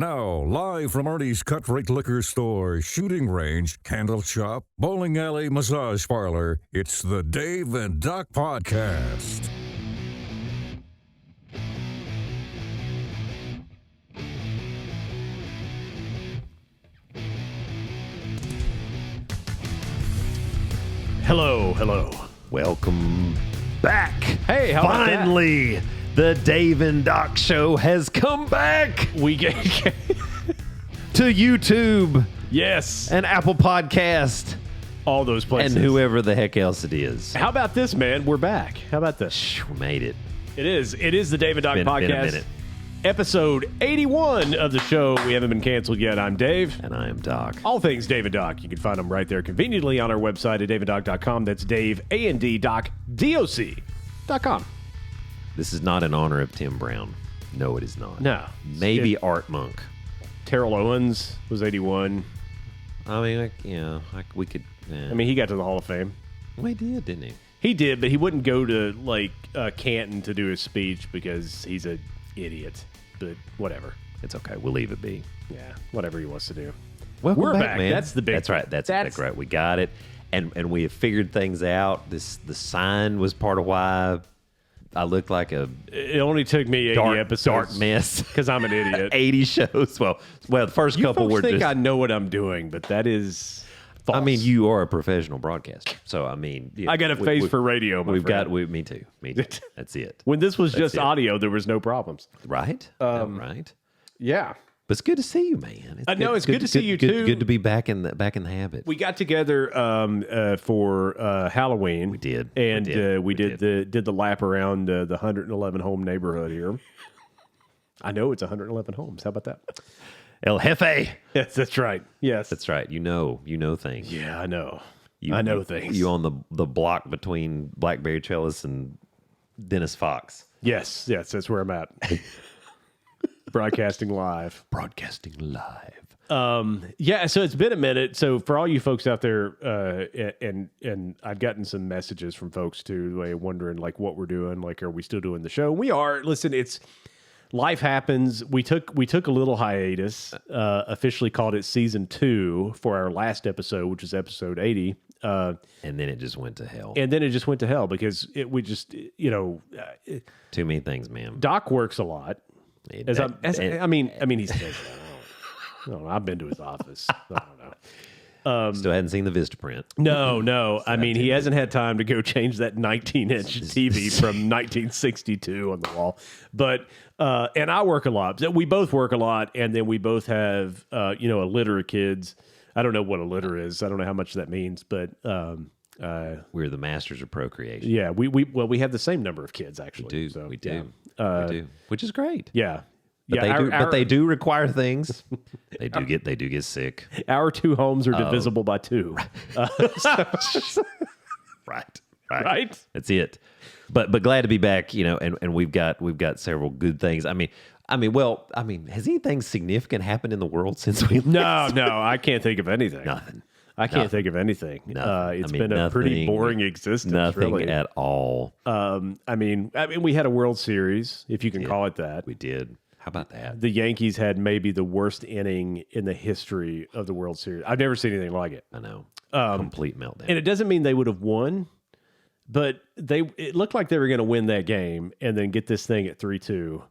Now, live from Artie's Cut Rate Liquor Store, shooting range, candle shop, bowling alley, massage parlor, it's the Dave and Doc Podcast. Hello. Welcome back. Hey, how about that? Finally, the Dave and Doc Show has come back We get to YouTube yes, and Apple Podcast all those places. and whoever the heck else it is. How about this, man? We're back. How about this? We made it. It is the Dave and Doc Been Podcast. a minute. Episode 81 of the show. We haven't been canceled yet. I'm Dave. And I am Doc. All things Dave and Doc. You can find them right there conveniently on our website at DaveDoc081. That's Dave, A-N-D, Doc, D-O-C.com. This is not in honor of Tim Brown. No, it is not. No. Maybe Art Monk. Terrell Owens was 81. I mean, we could. I mean, he got to the Hall of Fame. Well, he did, didn't he? He did, but he wouldn't go to, Canton to do his speech because he's an idiot. But whatever. It's okay. We'll leave it be. Yeah, whatever he wants to do. Welcome We're back. man. That's the big That's thing. right. That's right. We got it. And we have figured things out. The sign was part of why I looked like a It only took me 80 dark episodes. mess. Because I'm an idiot. 80 shows. Well, the first You couple folks were think just. I know what I'm doing, but that is false. I mean, you are a professional broadcaster, so I mean, I got a face for radio, my We've friend. got. Me too. Me too. That's it. When this was just it. audio, there was no problems. Right. Right. Yeah. But it's good to see you, man. No, it's good to see you, too. Good to be back in the habit. We got together for Halloween. We did. And We did the lap around the 111 home neighborhood here. I know it's 111 homes. How about that? El Jefe. Yes, that's right. Yes. That's right. You know things. Yeah, I know. You, I know things. You on the block between Blackberry Chalice and Dennis Fox. Yes, that's where I'm at. Broadcasting live. Broadcasting live. Yeah, so it's been a minute. So for all you folks out there, and I've gotten some messages from folks too, wondering like what we're doing. Like, are we still doing the show? We are. Listen, it's life happens. We took a little hiatus. Officially called it season 2 for our last episode, which is episode 80. And then it just went to hell. Because we just Too many things, man. Doc works a lot. He's. I don't know. I've been to his office. I don't know. Still hadn't seen the Vistaprint. No. I mean, he hasn't had time to go change that 19-inch TV from 1962 on the wall. But and I work a lot. We both work a lot, and then we both have a litter of kids. I don't know what a litter is. I don't know how much that means, but We're the masters of procreation. yeah, we have the same number of kids actually. We do. Yeah. We do. Which is great. Yeah. But they do require things. They do get sick. Our 2 homes are divisible by 2. Right. Right? That's it. But glad to be back, and we've got several good things. I mean, has anything significant happened in the world since we No, I can't think of anything. Nothing. I can't think of anything. It's been a pretty nothing, boring existence. Nothing really. at all. I mean, we had a World Series, if you can call it that. We did. How about that? The Yankees had maybe the worst inning in the history of the World Series. I've never seen anything like it. I know. Complete meltdown. And it doesn't mean they would have won, but it looked like they were going to win that game and then get this thing at 3-2.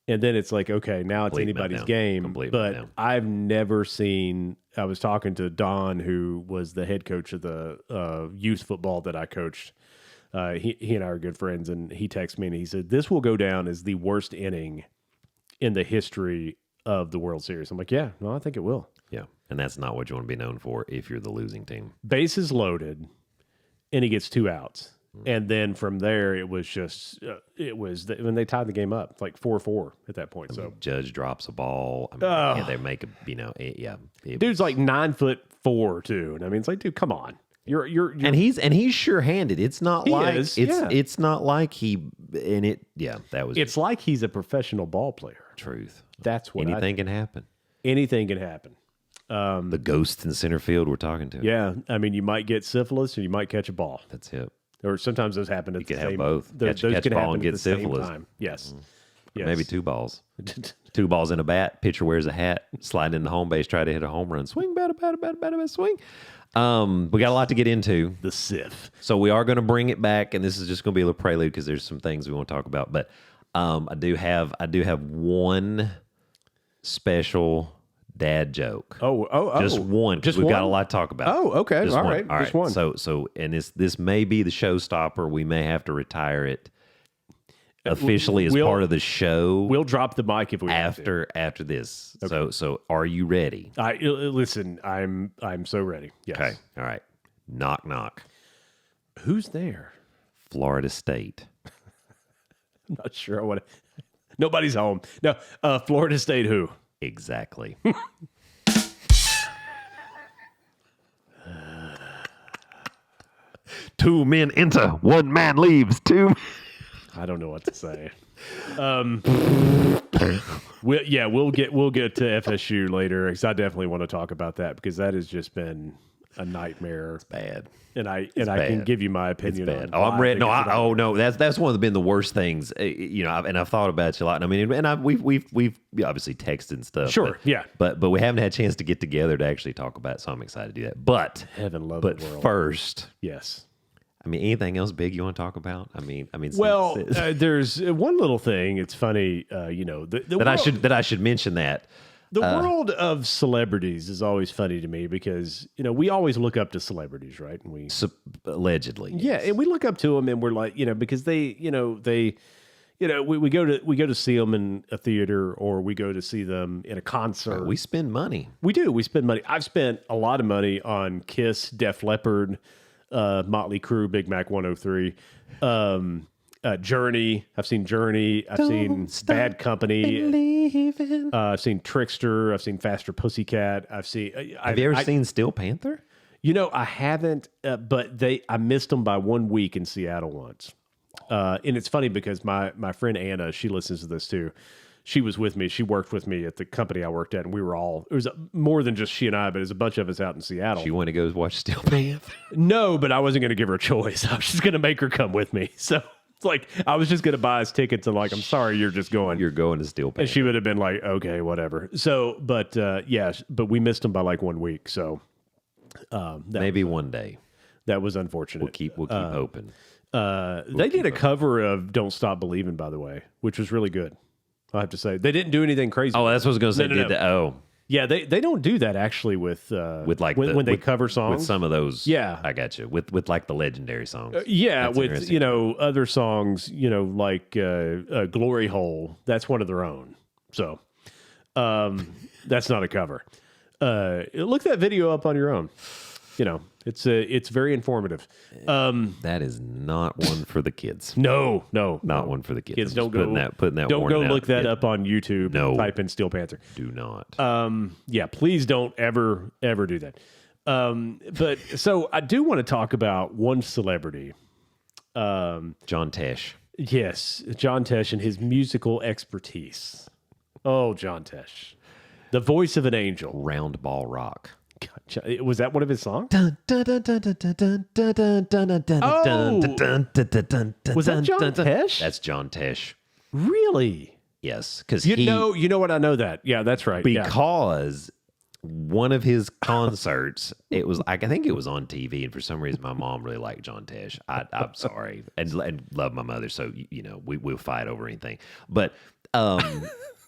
And then it's like, okay, now it's anybody's game. Complete but meltdown. I've never seen. I was talking to Don, who was the head coach of the youth football that I coached. He and I are good friends, and he texted me and he said, "This will go down as the worst inning in the history of the World Series." I'm like, yeah, no, I think it will. Yeah, and that's not what you want to be known for if you're the losing team. Bases loaded, and he gets 2 outs. And then from there, it was just, when they tied the game up, like 4-4 at that point. So Judge drops a ball. I mean, they make dude's like 9'4" too. And I mean, it's like, dude, come on. You're and he's sure-handed. It's not like is, it's not like that was It's like he's a professional ball player. truth. That's what Anything can happen. anything can happen. The ghost in center field we're talking to. Yeah, I mean, you might get syphilis or you might catch a ball. That's it. Or sometimes those happen at You the can same have both. Those Catch can ball happen and at get the same syphilis. time. Yes. Or maybe 2 balls. 2 balls in a bat. Pitcher wears a hat, sliding in the home base, try to hit a home run. Swing, bat, swing. We got a lot to get into. The Sith. So we are going to bring it back, and this is just going to be a little prelude because there's some things we want to talk about. But I do have one special dad joke. Just one. Just we've one? got a lot to talk about. Oh, okay. Just All one. right. All Just right. one. So, and this may be the showstopper. We may have to retire it officially as part of the show. We'll drop the mic if we have to. after this. Okay. So are you ready? Listen, I'm so ready. Yes. Okay. All right. Knock knock. Who's there? Florida State. I'm not sure. Nobody's home. No. Florida State. Who? Exactly. 2 men enter, 1 man leaves. 2. I don't know what to say. We'll get to FSU later because I definitely want to talk about that because that has just been a nightmare. It's bad, and I can give you my opinion on. Oh, I'm ready. No, that's one of been the worst things. I've thought about you a lot. I mean, we've obviously texted and stuff. Sure, but we haven't had a chance to get together to actually talk about it. So I'm excited to do that. But heaven love the world. First, yes. I mean, anything else big you want to talk about? I mean, there's one little thing. It's funny, that I should mention that. The world of celebrities is always funny to me because, we always look up to celebrities, right? And we allegedly. Yeah, yes. and we look up to them and we're like, because we go to see them in a theater or we go to see them in a concert. We spend money. We do. We spend money. I've spent a lot of money on Kiss, Def Leppard, Motley Crue, Big Mac 103, Journey. I've seen Journey. I've seen Bad Company. I've seen Trickster. I've seen Faster Pussycat. Have you ever seen Steel Panther? I haven't, but I missed them by 1 week in Seattle once. And it's funny because my friend Anna, she listens to this too. She was with me. She worked with me at the company I worked at, and it was more than just she and I, but it was a bunch of us out in Seattle. She wanted to go watch Steel Panther? No, but I wasn't going to give her a choice. I was just going to make her come with me. So it's like I was just going to buy us tickets and I'm sorry, you're just going. You're going to Steel Panther. And she would have been like, okay, whatever. So, but we missed them by 1 week. So maybe one day. That was unfortunate. We'll keep hoping. They did a cover of "Don't Stop Believing," by the way, which was really good. I have to say they didn't do anything crazy. Oh, that's what I was going to say. No. Yeah, they don't do that actually with when they cover songs with some of those. Yeah, I got you with like the legendary songs. With other songs, like "Glory Hole." That's one of their own. So that's not a cover. Look that video up on your own. It's very informative. That is not one for the kids. No, not one for the kids. Kids don't go putting that. Don't go look that up on YouTube. No, type in Steel Panther. Do not. Please don't ever do that. But so I do want to talk about one celebrity. John Tesh. Yes, John Tesh and his musical expertise. Oh, John Tesh, the voice of an angel. Round Ball Rock. Was that one of his songs? Was that John Tesh? That's John Tesh. Really? Yes, because you know what? I know that. Yeah, that's right. Because one of his concerts, it was I think it was on TV, and for some reason my mom really liked John Tesh. I'm sorry, and love my mother, so we'll fight over anything. But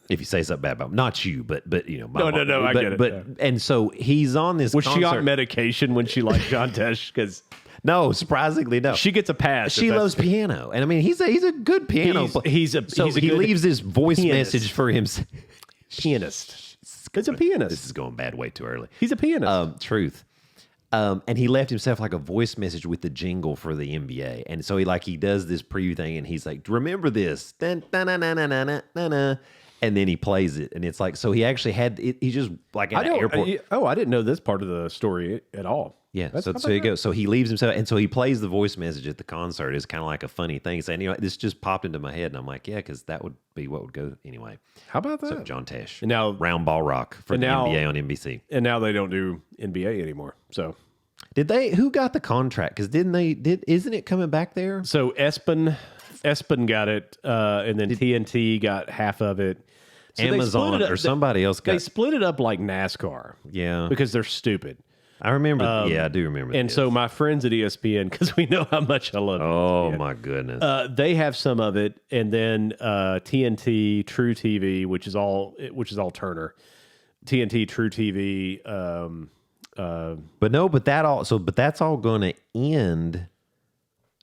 if you say something bad about him, not you, but my mom. No, I get it. But and so he's on this. Was concert. she on medication when she liked John Tesh? Because no, surprisingly, no. She gets a pass. She loves piano, and I mean he's a good piano. He leaves this voice message for him. Pianist. It's a pianist. This is going bad way too early. He's a pianist. Truth. And he left himself like a voice message with the jingle for the NBA. And so he does this preview thing, and he's like, remember this. Dun, dun, dun, dun, dun, dun, dun, dun. And then he plays it. And it's like, so he actually had it. He just like at an airport. I didn't know this part of the story at all. Yeah. So you go. So he leaves himself. And so he plays the voice message at the concert. It's kind of like a funny thing. Saying, this just popped into my head. And I'm like, yeah, because that would be what would go anyway. How about that? So John Tesh. And now Round Ball Rock for the NBA on NBC. And now they don't do NBA anymore. So who got the contract? Because isn't it coming back there? So Espen Espen got it, and then TNT got half of it. So Amazon or somebody else got. They split it up like NASCAR. Yeah, because they're stupid. I remember. I do remember. And so my friends at ESPN, because we know how much I love. Oh ESPN, my goodness! they have some of it, and then TNT, True TV, which is all Turner. TNT, True TV. But that's all going to end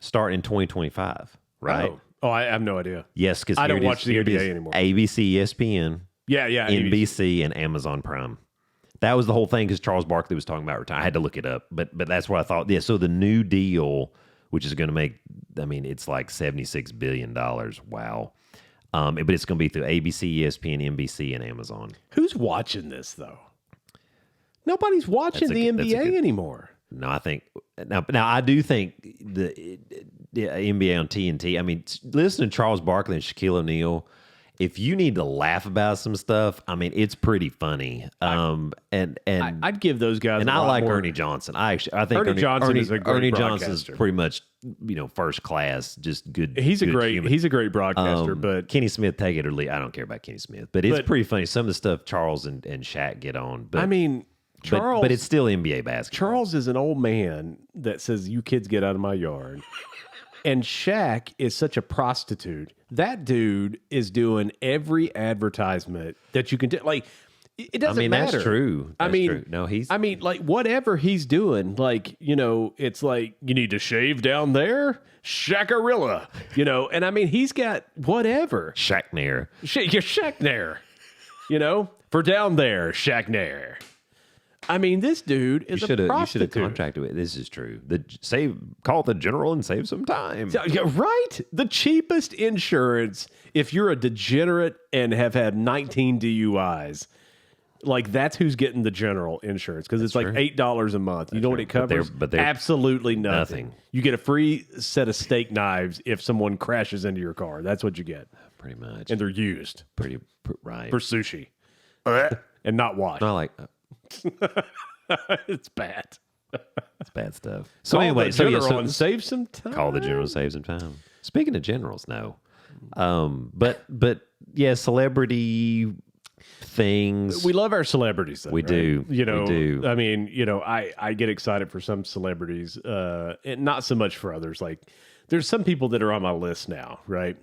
starting in 2025, right? Oh, I have no idea. Yes, because I don't watch the NBA anymore. ABC, ESPN, Yeah, NBC, and Amazon Prime. That was the whole thing because Charles Barkley was talking about retirement. I had to look it up, but that's what I thought. Yeah, so the new deal, which is going to make, it's like $76 billion. Wow. But it's going to be through ABC, ESPN, NBC, and Amazon. Who's watching this, though? Nobody's watching the NBA anymore. No, I think now I do think the NBA on TNT. Listen to Charles Barkley and Shaquille O'Neal. If you need to laugh about some stuff, it's pretty funny. I'd give those guys. And I like Ernie Johnson. I think Ernie Johnson is a great Ernie broadcaster. Johnson's pretty much first class, just good. He's a great human. broadcaster. But Kenny Smith, take it or leave. I don't care about Kenny Smith, but it's pretty funny. Some of the stuff Charles and Shaq get on. But Charles, but it's still NBA basketball. Charles is an old man that says, "You kids get out of my yard." And Shaq is such a prostitute. That dude is doing every advertisement that you can do. Like, it doesn't matter. That's true. True. No, whatever he's doing, it's like, you need to shave down there? Shaqarilla. And he's got whatever. Shaqnair. You're Shaqnair. For down there, Shaqnair. This dude is a prostitute. You should have contracted with. This is true. Call the general and save some time. Right? The cheapest insurance if you're a degenerate and have had 19 DUIs. That's who's getting the general insurance because it's true. like $8 a month. You know what it covers? But they're absolutely nothing. You get a free set of steak knives if someone crashes into your car. That's what you get. Pretty much. And they're used. Right. For sushi. And not washed. I like it's bad. It's bad stuff. So anyway, save some time. Call the general, save some time. Speaking of generals, no. But yeah, celebrity things. We love our celebrities, though, we right? do. We do. do. I get excited for some celebrities, and not so much for others. Like, there's some people that are on my list now, right?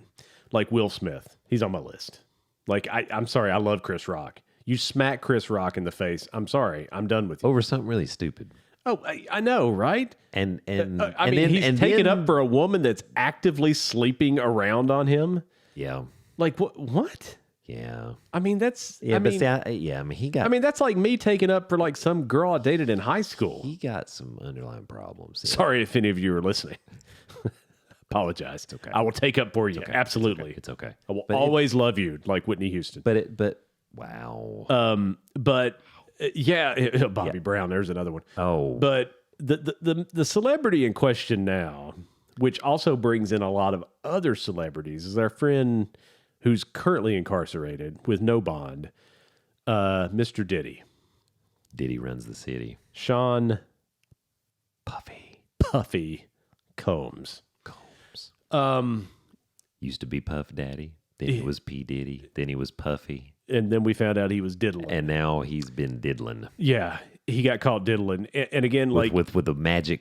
Like Will Smith. He's on my list. Like, I'm sorry, I love Chris Rock. You smack Chris Rock in the face, I'm sorry, I'm done with you. Over something really stupid. Oh, I know, right? And he's taking up for a woman that's actively sleeping around on him. Yeah. Like, what? Yeah. That's... Yeah, he got... that's like me taking up for like some girl I dated in high school. He got some underlying problems. Yeah. Sorry if any of you are listening. Apologize. It's okay. I will take up for you. Okay. Absolutely. It's okay. I will always love you like Whitney Houston. Wow. Bobby Brown, there's another one. Oh. But the celebrity in question now, which also brings in a lot of other celebrities, is our friend who's currently incarcerated with no bond, Mr. Diddy. Diddy runs the city. Sean Puffy Combs. Used to be Puff Daddy. Then he was P. Diddy. Then he was Puffy. And then we found out he was diddling. And now he's been diddling. Yeah, he got caught diddling. And again, with the magic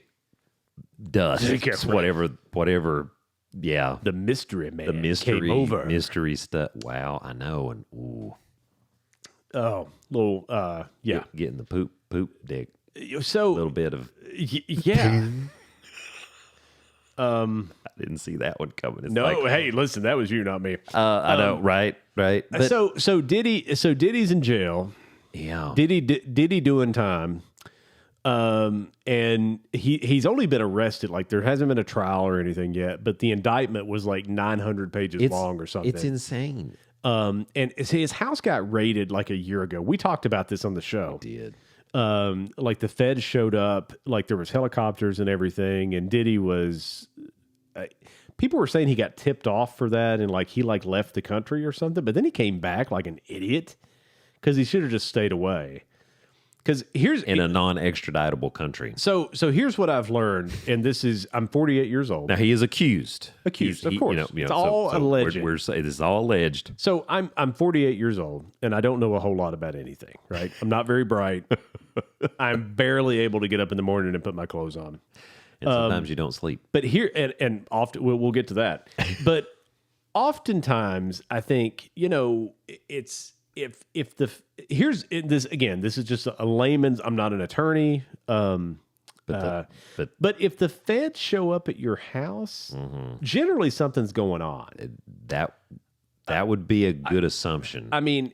dust, whatever. Yeah, the mystery man, the mystery came over. Mystery stuff. Wow, I know. And ooh, little getting the poop dick. So a little bit of yeah. I didn't see that one coming. Hey, listen, that was you, not me. I know, right. But, so Diddy's in jail. Yeah, Diddy doing time. And he's only been arrested. Like, there hasn't been a trial or anything yet, but the indictment was like 900 pages long or something. It's insane. And his house got raided like a year ago. We talked about this on the show. We did. Like the feds showed up, like there was helicopters and everything, and Diddy was. People were saying he got tipped off for that, and like he left the country or something. But then he came back like an idiot because he should have just stayed away. Because here's in a non-extraditable country. So here's what I've learned, and I'm 48 years old. Now he is accused. Accused, of course. It's all alleged. We're saying this is all alleged. So I'm 48 years old, and I don't know a whole lot about anything. Right? I'm not very bright. I'm barely able to get up in the morning and put my clothes on. And sometimes you don't sleep. But here, and often we'll get to that. But oftentimes, I think it's. This is just a layman's. I'm not an attorney. But if the feds show up at your house, generally something's going on. That would be a good assumption. I mean,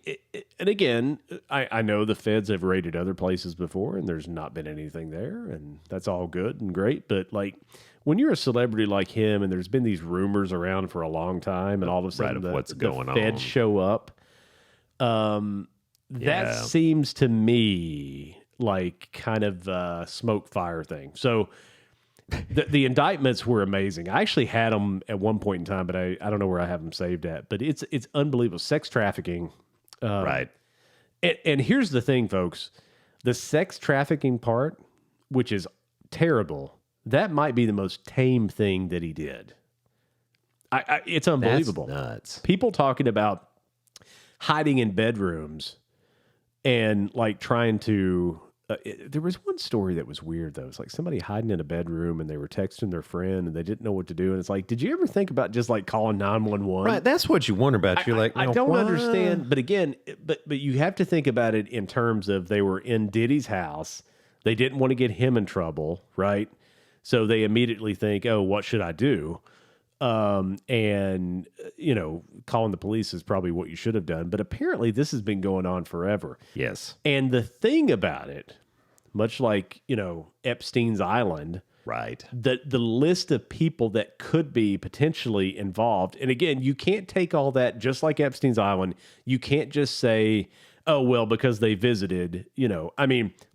and again, I know the feds have raided other places before, and there's not been anything there, and that's all good and great. But like, when you're a celebrity like him, and there's been these rumors around for a long time, and all of a sudden the feds show up. That seems to me like kind of a smoke fire thing. So the indictments were amazing. I actually had them at one point in time, but I don't know where I have them saved at, but it's unbelievable. Sex trafficking. Right. And here's the thing, folks, the sex trafficking part, which is terrible, that might be the most tame thing that he did. It's unbelievable. That's nuts. People talking about hiding in bedrooms and like trying to there was one story that was weird though. It's like somebody hiding in a bedroom and they were texting their friend and they didn't know what to do, and it's like, did you ever think about just like calling 911? Right, that's what you wonder about. You're like, I don't understand, but again, but you have to think about it in terms of they were in Diddy's house. They didn't want to get him in trouble, right? So they immediately think, oh, what should I do? And calling the police is probably what you should have done. But apparently this has been going on forever. Yes. And the thing about it, much like, Epstein's Island, right? The list of people that could be potentially involved. And again, you can't take all that just like Epstein's Island. You can't just say, oh, well, because they visited,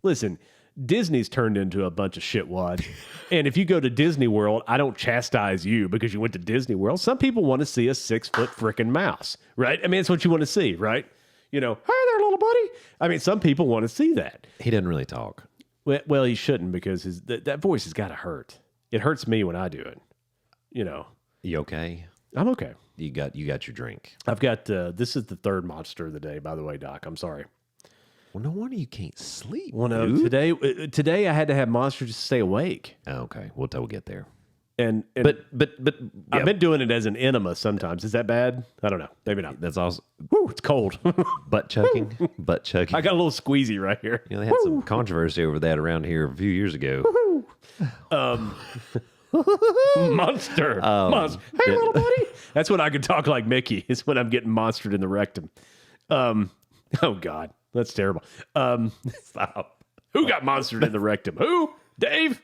listen, Disney's turned into a bunch of shitwad. And if you go to Disney World, I don't chastise you because you went to Disney World. Some people want to see a 6-foot freaking mouse, right? I mean, it's what you want to see, right? Hey there, little buddy. I mean, some people want to see that. He doesn't really talk. Well, he shouldn't, because that voice has got to hurt. It hurts me when I do it. You okay? I'm okay. You got your drink. I've got, this is the third monster of the day, by the way, Doc. I'm sorry. Well, no wonder you can't sleep. Well, no, dude. today I had to have Monster just to stay awake. Oh, okay, we'll get there. And but I've been doing it as an enema sometimes. Is that bad? I don't know. Maybe not. That's awesome. Woo, it's cold. Butt chugging. Butt chugging. I got a little squeezy right here. They had some controversy over that around here a few years ago. Monster. Monster. Hey, little buddy. That's when I can talk like Mickey. It's when I'm getting monstered in the rectum. Oh God. That's terrible. Stop. Who got monstered in the rectum? Who? Dave?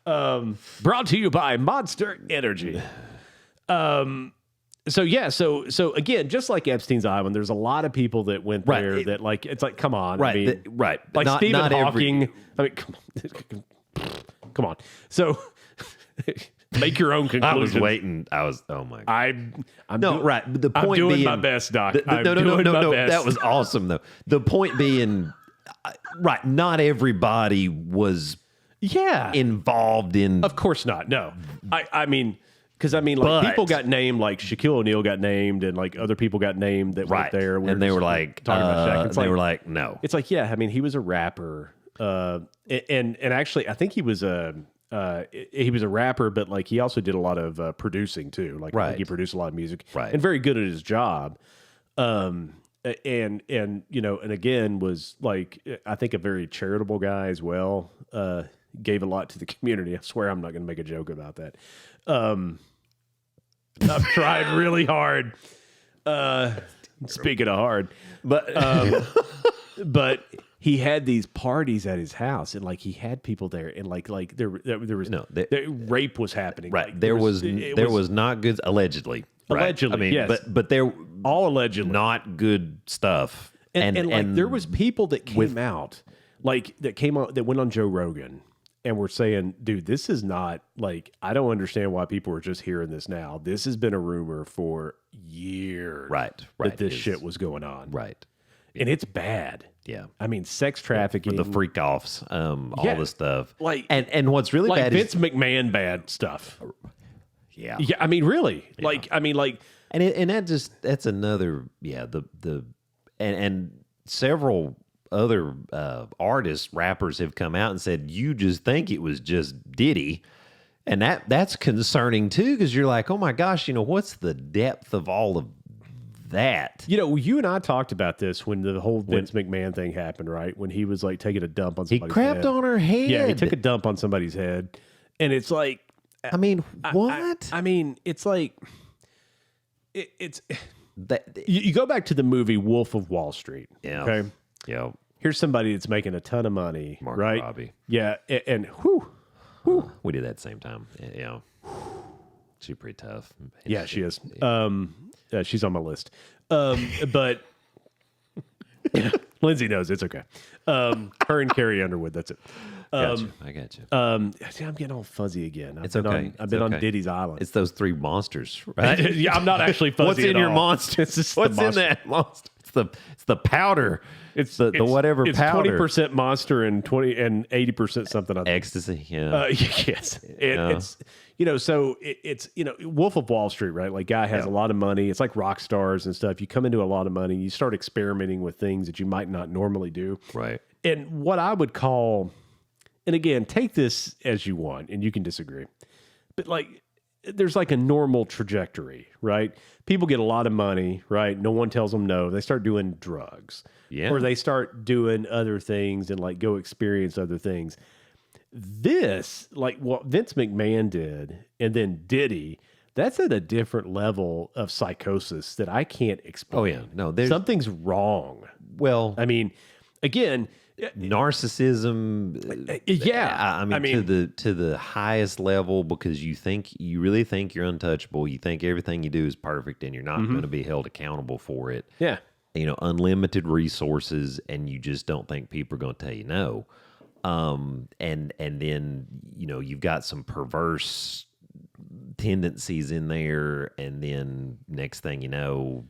Brought to you by Monster Energy. So again, just like Epstein's Island, there's a lot of people that went there that like, it's like, come on. Right. I mean, right. Like Stephen Hawking. Come on. So make your own conclusion. I was waiting. Oh my God. I'm right. But the point I'm doing being, my best, Doc. No. That was awesome, though. The point being, right. Not everybody was, involved in. Of course not. No, I mean, people got named, like Shaquille O'Neal got named, and like other people got named that were there, and they were like talking about Shaq. They were like, no. It's like, yeah. I mean, he was a rapper, and actually, I think he was a rapper, but like he also did a lot of producing too. Like I think he produced a lot of music, and very good at his job. And again was like, I think a very charitable guy as well. Gave a lot to the community. I swear I'm not going to make a joke about that. I've tried really hard. Speaking of hard, but he had these parties at his house, and like he had people there, and like there was rape was happening. Right, like, there was not good, allegedly. Right? Allegedly, I mean, yes. but there all allegedly not good stuff. And like there was people that came out, that went on Joe Rogan and were saying, dude, this is not like, I don't understand why people are just hearing this now. This has been a rumor for years, right? that this shit was going on, right? and it's bad. Yeah. I mean, sex trafficking, The freak offs, all the stuff. Like, and what's really like bad Vince is McMahon bad stuff. yeah. Yeah, I mean, really. Like, I mean, like, And that's another and several other artists, rappers have come out and said you just think it was just Diddy, and that's concerning too, because you're like, oh my gosh, what's the depth of all of that? you and I talked about this when the whole Vince McMahon thing happened, right? When he was like taking a dump on He somebody's crapped head. on her head. Yeah, he took a dump on somebody's head, and it's like, I mean, what? I mean, it's like, it's. That, You go back to the movie Wolf of Wall Street. yeah. Okay. Yeah. Here's somebody that's making a ton of money, Margot right? Robbie. Yeah, and whew, We did that at the same time. Yeah. She's pretty tough. yeah, she is. She's on my list. But Lindsay knows it's okay. Her and Carrie Underwood. That's it. Gotcha. I got you. See, I'm getting all fuzzy again. It's okay. I've been on Diddy's Island. It's those three monsters, right? Yeah, I'm not actually fuzzy. What's in at your all. monster? It's just What's the in monster. that monster? It's the powder. It's the whatever it's powder. 20% monster and 80% something other. Ecstasy. Yeah. Yes, it's so it's Wolf of Wall Street, right? Like, guy has a lot of money. It's like rock stars and stuff. You come into a lot of money, you start experimenting with things that you might not normally do, Right. And what I would call, and again, take this as you want, and you can disagree, but like, there's like a normal trajectory, right? People get a lot of money, right? No one tells them no. They start doing drugs, Yeah. or they start doing other things and like go experience other things. This, like what Vince McMahon did, and then Diddy, that's at a different level of psychosis that I can't explain. Oh yeah. No, there's Something's wrong. well, I mean, again, narcissism. yeah. I mean, to the highest level, because you really think you're untouchable. You think everything you do is perfect, and you're not going to be held accountable for it. yeah. Unlimited resources, and you just don't think people are going to tell you no. And then you've got some perverse tendencies in there, and then next thing you know,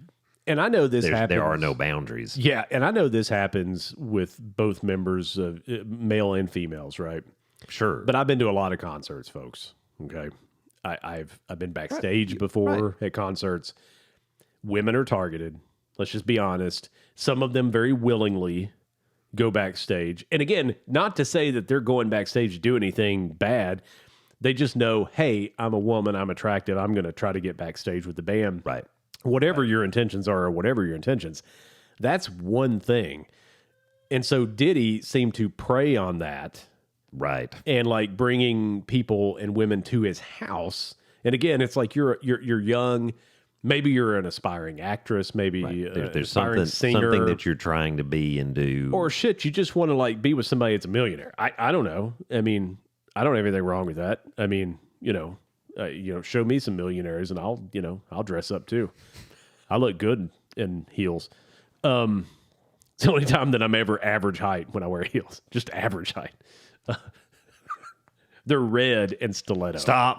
And I know this happens. there are no boundaries. Yeah, and I know this happens with both members of male and females, right? Sure, But I've been to a lot of concerts, folks. Okay, I've been backstage before at concerts. Women are targeted. Let's just be honest. Some of them very willingly go backstage, and again, not to say that they're going backstage to do anything bad. They just know, hey, I'm a woman, I'm attractive, I'm going to try to get backstage with the band. right. Whatever your intentions are, or whatever your intentions, that's one thing. And so Diddy seemed to prey on that, Right. and like bringing people and women to his house. And again, it's like you're young, maybe you're an aspiring actress, maybe There's aspiring singer, something that you're trying to be and do. or shit, you just want to like be with somebody that's a millionaire. I don't know. I mean, I don't have anything wrong with that. I mean, show me some millionaires and I'll dress up too. I look good in heels. It's the only time that I'm ever average height when I wear heels. Just average height. They're red and stiletto. Stop.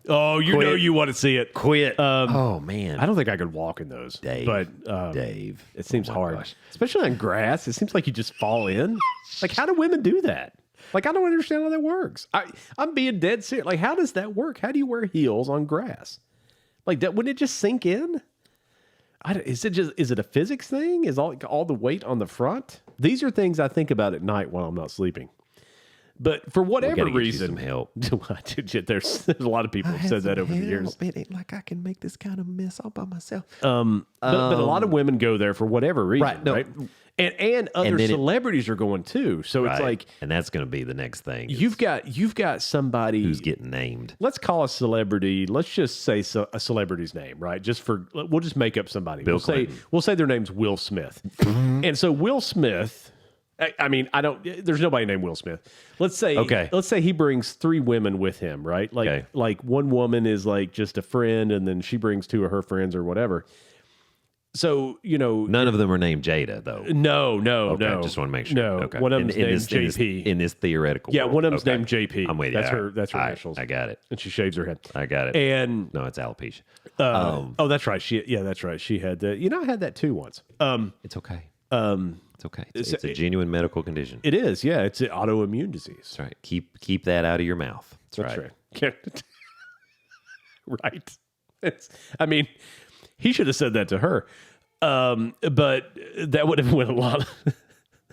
Oh, you want to see it. Quit. Oh man. I don't think I could walk in those. Dave, but Dave. it seems Oh, my hard. gosh. Especially on grass. It seems like you just fall in. Like, how do women do that? Like, I don't understand how that works. I'm being dead serious. Like, how does that work? How do you wear heels on grass? Like, that, wouldn't it just sink in? Is it a physics thing? Is all the weight on the front? These are things I think about at night while I'm not sleeping. But for whatever Gotta get you reason, some help. there's a lot of people who've said that over the years. It ain't like I can make this kind of mess all by myself. But a lot of women go there for whatever reason, Right, no. right? And other then celebrities are going too. So it's Right. like and that's going to be the next thing. you've got somebody who's getting named. Let's call a celebrity. Let's just say a celebrity's name, right? We'll just make up somebody. Bill Clinton. We'll say their name's Will Smith. And so Will Smith, I mean, there's nobody named Will Smith. Let's say he brings 3 women with him, right? Like one woman is like just a friend, and then she brings 2 of her friends or whatever. So, you know, None of them are named Jada, though. no, Okay, just want to make sure. No, Okay. one of them's named JP. In this theoretical Yeah, world. one of them's Okay. named JP. I'm with you. That's her All right, initials. I got it. And she shaves her head. I got it. And No, it's alopecia. oh, that's right. That's right. She had that. You know, I had that too once. It's okay. Um, It's okay. It's a genuine medical condition. it is. Yeah, it's an autoimmune disease. That's right. Keep that out of your mouth. That's right. Right. I mean, he should have said that to her. But that would have went a lot.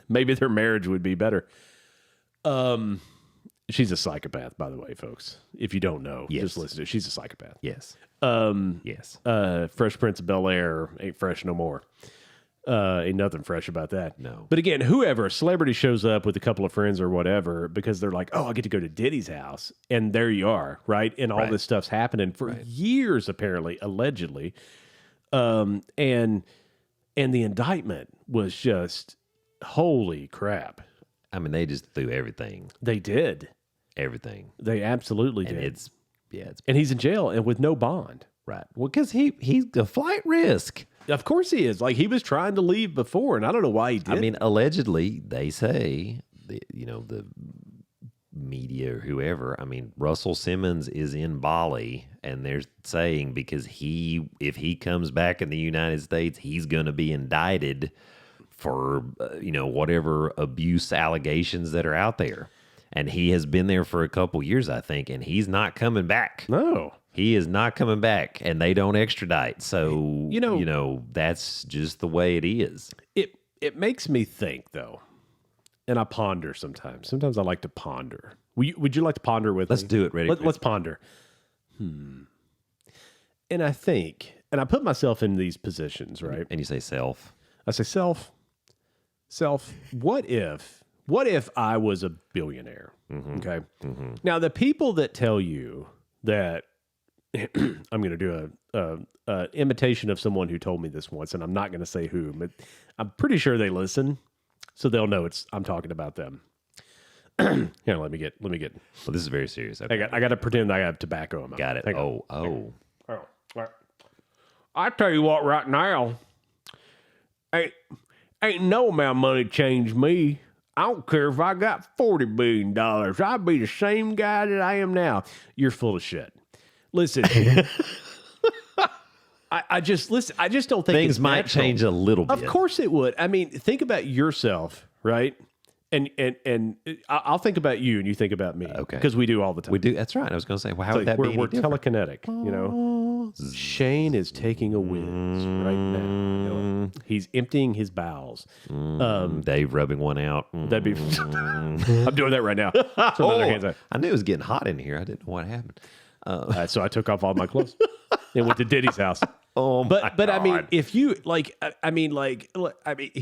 Maybe their marriage would be better. She's a psychopath, by the way, folks. If you don't know, just listen to it. She's a psychopath. Yes. Yes. Fresh Prince of Bel-Air ain't fresh no more. Ain't nothing fresh about that. No. But again, whoever, a celebrity shows up with a couple of friends or whatever because they're like, oh, I get to go to Diddy's house. And there you are, right? And all this stuff's happening for years, apparently, allegedly. And the indictment was just, holy crap. I mean, they just threw everything. They did. Everything. They absolutely And did. it's And he's in jail and with no bond. right. Well, because he's a flight risk. Of course he is. Like, he was trying to leave before, and I don't know why he did. I mean, allegedly, they say, the media or whoever, I mean, Russell Simmons is in Bali, and they're saying because if he comes back in the United States, he's going to be indicted for, whatever abuse allegations that are out there. And he has been there for a couple years, I think, and he's not coming back. No. He is not coming back, and they don't extradite. So, that's just the way it is. It makes me think, though, and I ponder sometimes. Sometimes I like to ponder. Would you like to ponder with Let's me? do it. Ready? Let's ponder. And I think, and I put myself in these positions, right? And you say self. I say, self, what if I was a billionaire? Okay. Now, the people that tell you that I'm going to do a imitation of someone who told me this once, and I'm not going to say who, but I'm pretty sure they listen, so they'll know I'm talking about them. Here, let me get. Well, this is very serious. Okay. I got to pretend I have tobacco in my Got it. Hang on. Oh. All right. I tell you what, right now, ain't no amount of money changed me. I don't care if I got $40 billion. I'd be the same guy that I am now. You're full of shit. Listen, I just don't think Things it's might natural. change a little bit. Of course it would. I mean, think about yourself, right? And I'll think about you, and you think about me. Okay. Because we do all the time. We do. That's right. I was going to say, well, how It's would like that be? we're any different? telekinetic, you know. Shane is taking a whiz right now. You know? He's emptying his bowels. Dave rubbing one out. That'd be. I'm doing that right now. So I knew it was getting hot in here. I didn't know what happened. so I took off all my clothes and went to Diddy's house. Oh, my But I mean, God. if you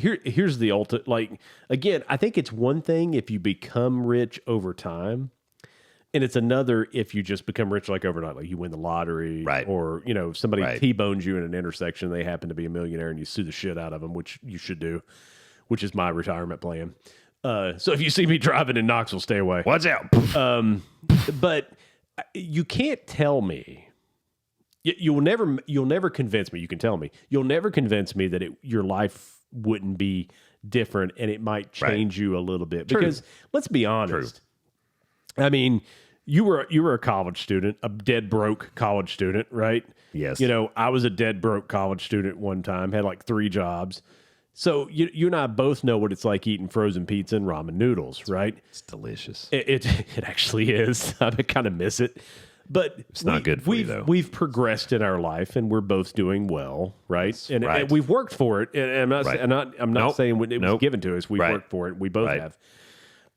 here's the ultimate. Like, again, I think it's one thing if you become rich over time, and it's another if you just become rich like overnight, like you win the lottery, Right. Or somebody Right. T-bones you in an intersection, they happen to be a millionaire, and you sue the shit out of them, which you should do, which is my retirement plan. So if you see me driving in Knoxville, stay away. Watch out. But you can't tell me. You'll never convince me. You can tell me. You'll never convince me that your life wouldn't be different and it might change you a little bit. True. Because let's be honest. I mean, you were a college student, a dead broke college student, right? Yes. I was a dead broke college student one time. Had like 3 jobs. So you and I both know what it's like eating frozen pizza and ramen noodles, right? It's delicious. It actually is. I kind of miss it. But It's not good for you, though. We've progressed in our life, and we're both doing well, right? And we've worked for it. And I'm not saying it was given to us. We worked for it. We both have.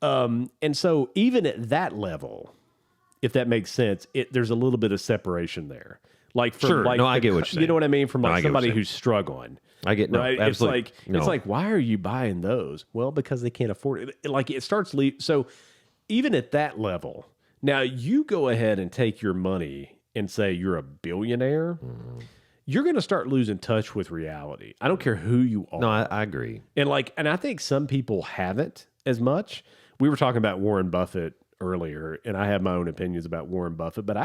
And so even at that level, if that makes sense, there's a little bit of separation there. Like from I get what you're saying. You know what I mean? From like I get what somebody you're saying. who's struggling. I get no, Right? absolutely. It's like, why are you buying those? Well, because they can't afford it. Like it starts so even at that level, now you go ahead and take your money and say you're a billionaire, you're going to start losing touch with reality. I don't care who you are. No, I agree. And I think some people haven't as much. We were talking about Warren Buffett earlier, and I have my own opinions about Warren Buffett, but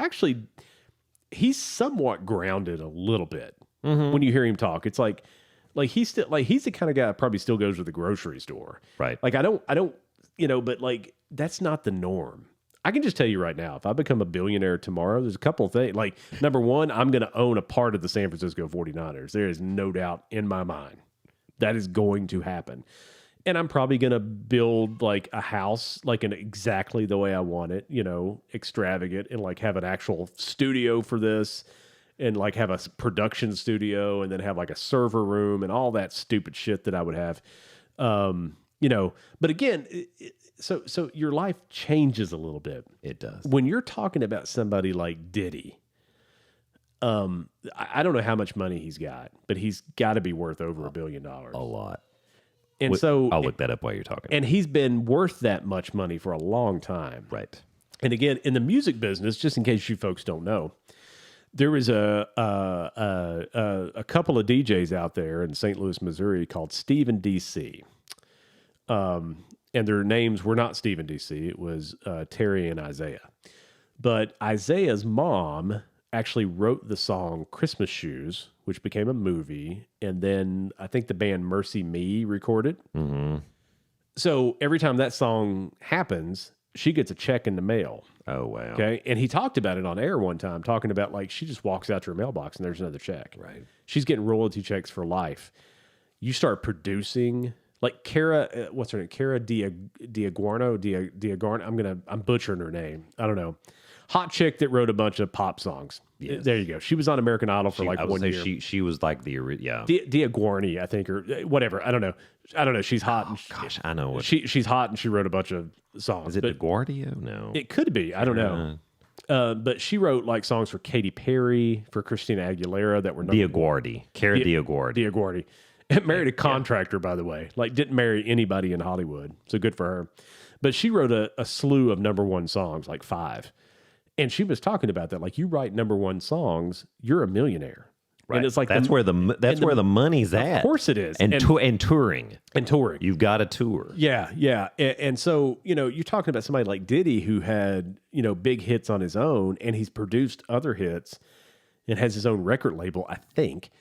he's somewhat grounded a little bit when you hear him talk. It's like, Like he's the kind of guy that probably still goes to the grocery store. Right. Like I don't, but like that's not the norm. I can just tell you right now, if I become a billionaire tomorrow, there's a couple of things. Like, number one, I'm going to own a part of the San Francisco 49ers. There is no doubt in my mind that is going to happen. And I'm probably going to build like a house, like in exactly the way I want it, extravagant, and like have an actual studio for this, and like have a production studio, and then have like a server room and all that stupid shit that I would have. But again, so your life changes a little bit. It does. When you're talking about somebody like Diddy, I don't know how much money he's got, but he's got to be worth over $1 billion. A lot. And so I'll look that up while you're talking. And he's been worth that much money for a long time. Right. And again, in the music business, just in case you folks don't know, there is a couple of DJs out there in St. Louis, Missouri called Stephen DC. And their names were not Stephen DC. It was Terry and Isaiah. But Isaiah's mom actually wrote the song Christmas Shoes, which became a movie. And then I think the band Mercy Me recorded. Mm-hmm. So every time that song happens, she gets a check in the mail. Oh, wow. Okay. And he talked about it on air one time, talking about like she just walks out to her mailbox and there's another check. Right. She's getting royalty checks for life. You start producing, like Cara, what's her name? Cara Diaguarno. I'm butchering her name. I don't know. Hot chick that wrote a bunch of pop songs. Yes. There you go. She was on American Idol for like 1 year. She was like the Diaguarni, I think, or whatever. I don't know. She's hot. And gosh, I know what she's hot, and she wrote a bunch of songs. Is it DeGuardia? No, it could be. I don't know. But she wrote like songs for Katy Perry, for Christina Aguilera that were Diaguardi. Cara Diaguardi. Diaguardi. Married a contractor, by the way. Like, didn't marry anybody in Hollywood. So good for her. But she wrote a slew of number one songs, like 5. And she was talking about that. Like, you write number one songs, you're a millionaire. Right. And it's like that's where the money's at. Of course it is. And touring. And touring. You've got to tour. Yeah, yeah. And so, you're talking about somebody like Diddy who had, big hits on his own, and he's produced other hits and has his own record label, I think.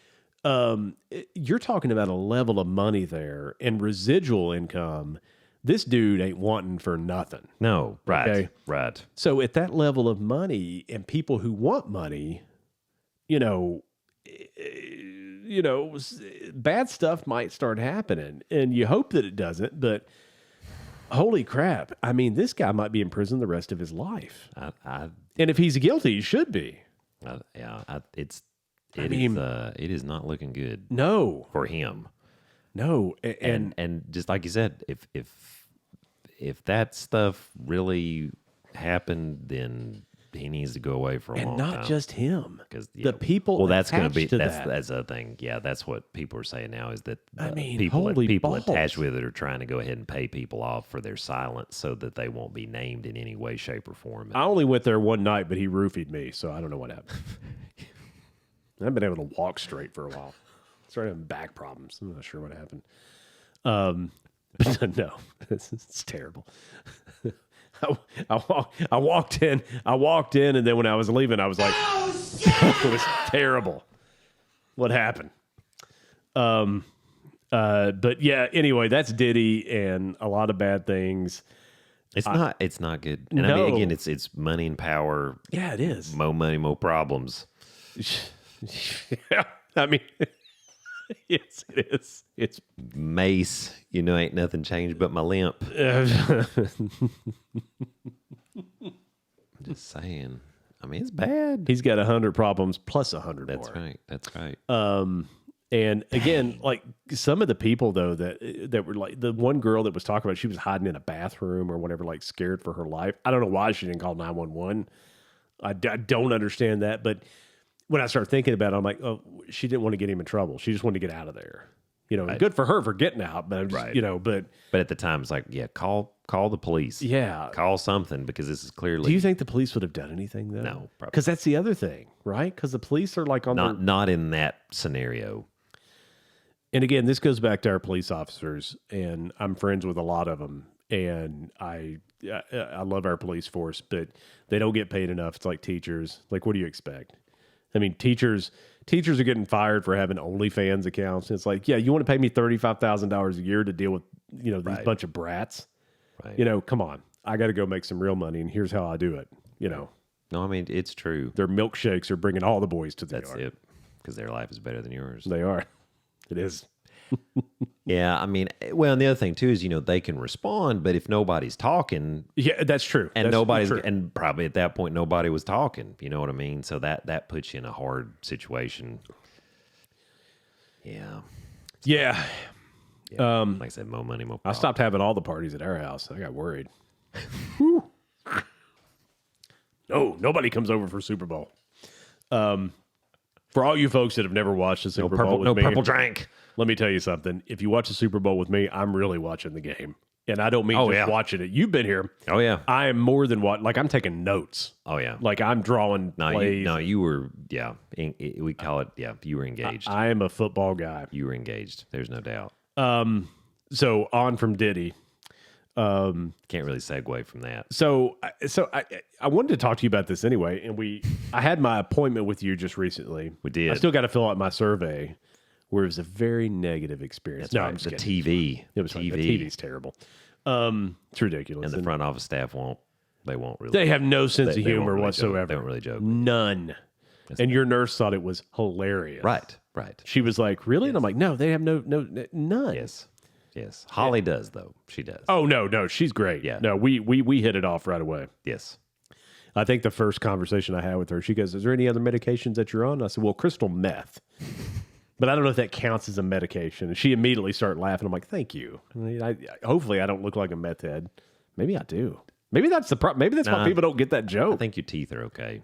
You're talking about a level of money there and residual income. This dude ain't wanting for nothing. No, right, okay? Right. So at that level of money and people who want money, bad stuff might start happening, and you hope that it doesn't. But holy crap! I mean, this guy might be in prison the rest of his life. And if he's guilty, he should be. It is not looking good. No, for him. No, and just like you said, if that stuff really happened, then he needs to go away for a long time. And not just him, because the people. Well, that's going to be that. that's the thing. Yeah, that's what people are saying now. Is that holy people balls. attached with it are trying to go ahead and pay people off for their silence so that they won't be named in any way, shape, or form. I only went there one night, but he roofied me, so I don't know what happened. I've been able to walk straight for a while. Started having back problems. I'm not sure what happened. But no, it's terrible. I walked in, and then when I was leaving, I was like, it was terrible. What happened? But yeah, anyway, that's Diddy and a lot of bad things. It's not good. And no. I mean, again, it's money and power. Yeah, it is. More money, more problems. Yeah, I mean, yes, it is. It's Mace, ain't nothing changed but my limp. Just saying. I mean, it's bad. He's got 100 problems plus 100 more. That's right. And again, like some of the people though that were like the one girl that was talking about, she was hiding in a bathroom or whatever, like scared for her life. I don't know why she didn't call 911. I don't understand that, but when I start thinking about it, I'm like, oh, she didn't want to get him in trouble. She just wanted to get out of there. Right. Good for her for getting out, but I'm just, right. But at the time, it's like, yeah, call the police. Yeah, call something, because this is clearly. Do you think the police would have done anything though? No, probably. Because that's the other thing, right? Because the police are like on not in that scenario. And again, this goes back to our police officers, and I'm friends with a lot of them, and I love our police force, but they don't get paid enough. It's like teachers. Like, what do you expect? I mean, teachers teachers are getting fired for having OnlyFans accounts. It's like, yeah, you want to pay me $35,000 a year to deal with, these bunch of brats? Right. Come on. I got to go make some real money, and here's how I do it. No, I mean, it's true. Their milkshakes are bringing all the boys to the That's yard. it. Because their life is better than yours. They are. It is. Yeah, I mean, well, and the other thing too is, they can respond, but if nobody's talking, Yeah, that's true. and That's true. and probably at that point nobody was talking, you know what I mean? So that puts you in a hard situation. Yeah. Yeah. Like I said, more money, more I problems. stopped having all the parties at our house. I got worried. Whew. No, nobody comes over for Super Bowl. For all you folks that have never watched the Super Bowl with me, purple drink. let me tell you something. If you watch the Super Bowl with me, I'm really watching the game. And I don't mean just watching it. You've been here. Oh, yeah. I am more than what. Like, I'm taking notes. Oh, yeah. Like, I'm drawing plays. You were, we call it, you were engaged. I am a football guy. You were engaged. There's no doubt. So, on from Diddy. Can't really segue from that. So I wanted to talk to you about this anyway, and I had my appointment with you just recently. We did. I still got to fill out my survey, where it was a very negative experience. That's right. I'm just the kidding. TV. It was TV. The TV's terrible. It's ridiculous. And the front office staff won't really. They have no sense of they won't humor really whatsoever. Joke. They don't really joke. None. And your nurse thought it was hilarious. Right. She was like, "Really?" And I'm like, "No, they have none." Yes. Holly does though. She does. Oh no, she's great. Yeah. No, we hit it off right away. Yes. I think the first conversation I had with her, she goes, "Is there any other medications that you're on?" I said, "Well, crystal meth." But I don't know if that counts as a medication. And she immediately started laughing. I'm like, "Thank you." Hopefully I don't look like a meth head. Maybe I do. Maybe that's the problem. Maybe that's why people don't get that joke. I think your teeth are okay.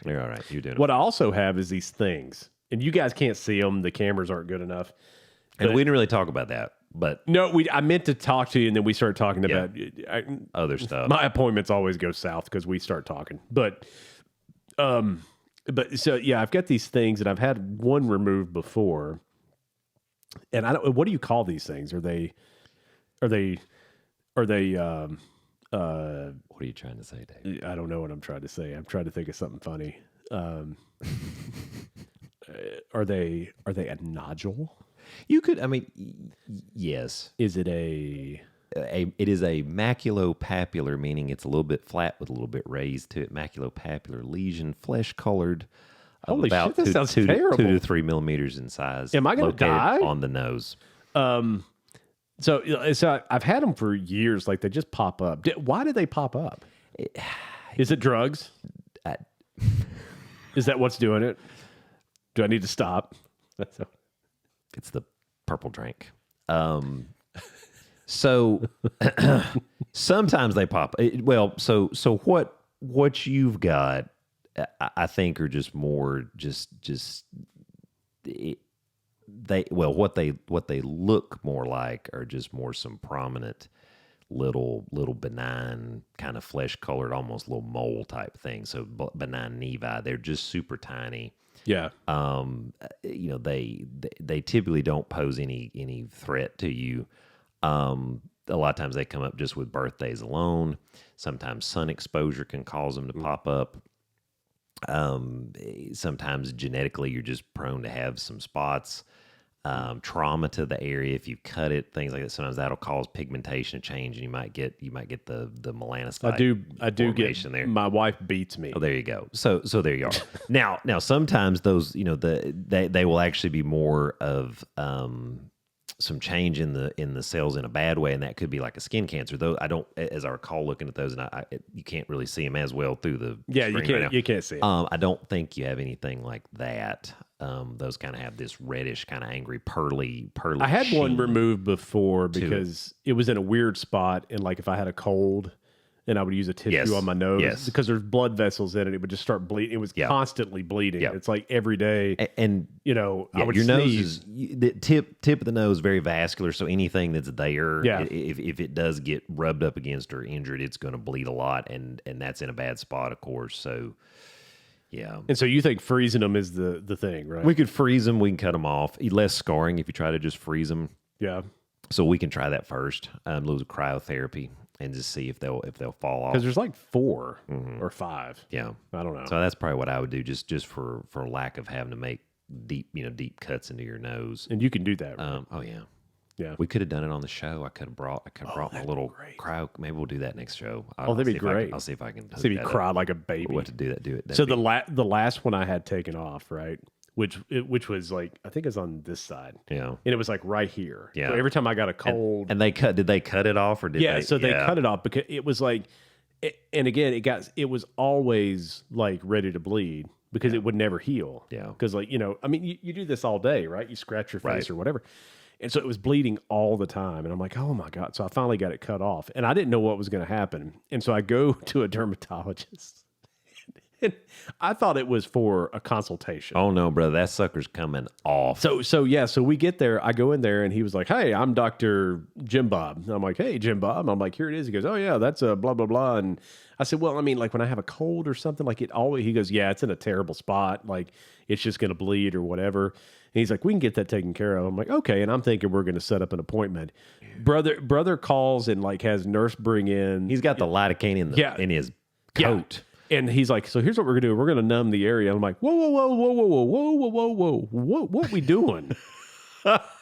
You're all right. You're doing What I also have is these things. And you guys can't see them. The cameras aren't good enough. And we didn't really talk about that. But no, I meant to talk to you, and then we started talking about other stuff. My appointments always go south because we start talking. But so yeah, I've got these things, and I've had one removed before. And I don't. What do you call these things? Are they? What are you trying to say, Dave? I don't know what I'm trying to say. I'm trying to think of something funny. Are they a nodule? You could, I mean, yes. Is it it is a maculopapular, meaning it's a little bit flat with a little bit raised to it. Maculopapular lesion, flesh colored. Holy about shit, that sounds terrible. 2 to 3 millimeters in size. Am I going to die? On the nose. So I've had them for years. Like, they just pop up. Why do they pop up? Is it drugs? Is that what's doing it? Do I need to stop? It's the purple drink. So sometimes they pop. So what you've got, I think, are just more what they look more like are just more some prominent little benign kind of flesh colored, almost little mole type thing. So benign nevi, they're just super tiny. Yeah. They typically don't pose any threat to you. A lot of times they come up just with birthdays alone. Sometimes sun exposure can cause them to pop up. Sometimes genetically you're just prone to have some spots. Trauma to the area, if you cut it, things like that. Sometimes that'll cause pigmentation change, and you might get the melanocyte. I do get there. My wife beats me. Oh, there you go. So there you are. now sometimes those, they will actually be more of some change in the cells in a bad way, and that could be like a skin cancer. Though I don't, as I recall looking at those, and you can't really see them as well through the you can't right you can't see them. I don't think you have anything like that. Those kind of have this reddish, kind of angry, pearly. I had one removed before because it was in a weird spot, and like if I had a cold, and I would use a tissue on my nose because there's blood vessels in it, it would just start bleeding. It was constantly bleeding. It's like every day, and I would your sneeze. Nose is the tip of the nose very vascular, so anything that's there, if it does get rubbed up against or injured, it's going to bleed a lot, and that's in a bad spot, of course. So. Yeah. And so you think freezing them is the thing, right? We could freeze them. We can cut them off. Less scarring if you try to just freeze them. Yeah. So we can try that first. A little cryotherapy and just see if they'll fall off. Because there's like 4 or 5. Yeah. I don't know. So that's probably what I would do just for lack of having to make deep cuts into your nose. And you can do that, right? Oh yeah. Yeah. We could have done it on the show. I could have brought my little great. crowd. Maybe we'll do that next show. That'd be great. I'll see if I can. See if you cry like a baby. What to do that? Do it. So the last one I had taken off, right? Which was like, I think it's on this side. Yeah. And it was like right here. Yeah. So every time I got a cold. And did they cut it off or did they? So they cut it off because it was like, and again, it was always like ready to bleed because it would never heal. Yeah. Because like, I mean, you do this all day, right? You scratch your face or whatever. And so it was bleeding all the time. And I'm like, oh my God. So I finally got it cut off and I didn't know what was going to happen. And so I go to a dermatologist. And I thought it was for a consultation. Oh no, brother, that sucker's coming off. So we get there. I go in there, and he was like, "Hey, I'm Dr. Jim Bob." And I'm like, "Hey, Jim Bob." I'm like, "Here it is." He goes, "Oh yeah, that's a blah blah blah." And I said, "Well, I mean, like when I have a cold or something, like it always." He goes, "Yeah, it's in a terrible spot. Like it's just going to bleed or whatever." And he's like, "We can get that taken care of." I'm like, "Okay." And I'm thinking we're going to set up an appointment. Brother calls and like has nurse bring in. He's got the lidocaine in his coat. And he's like, so here's what we're gonna do. We're gonna numb the area. I'm like, whoa, what we doing?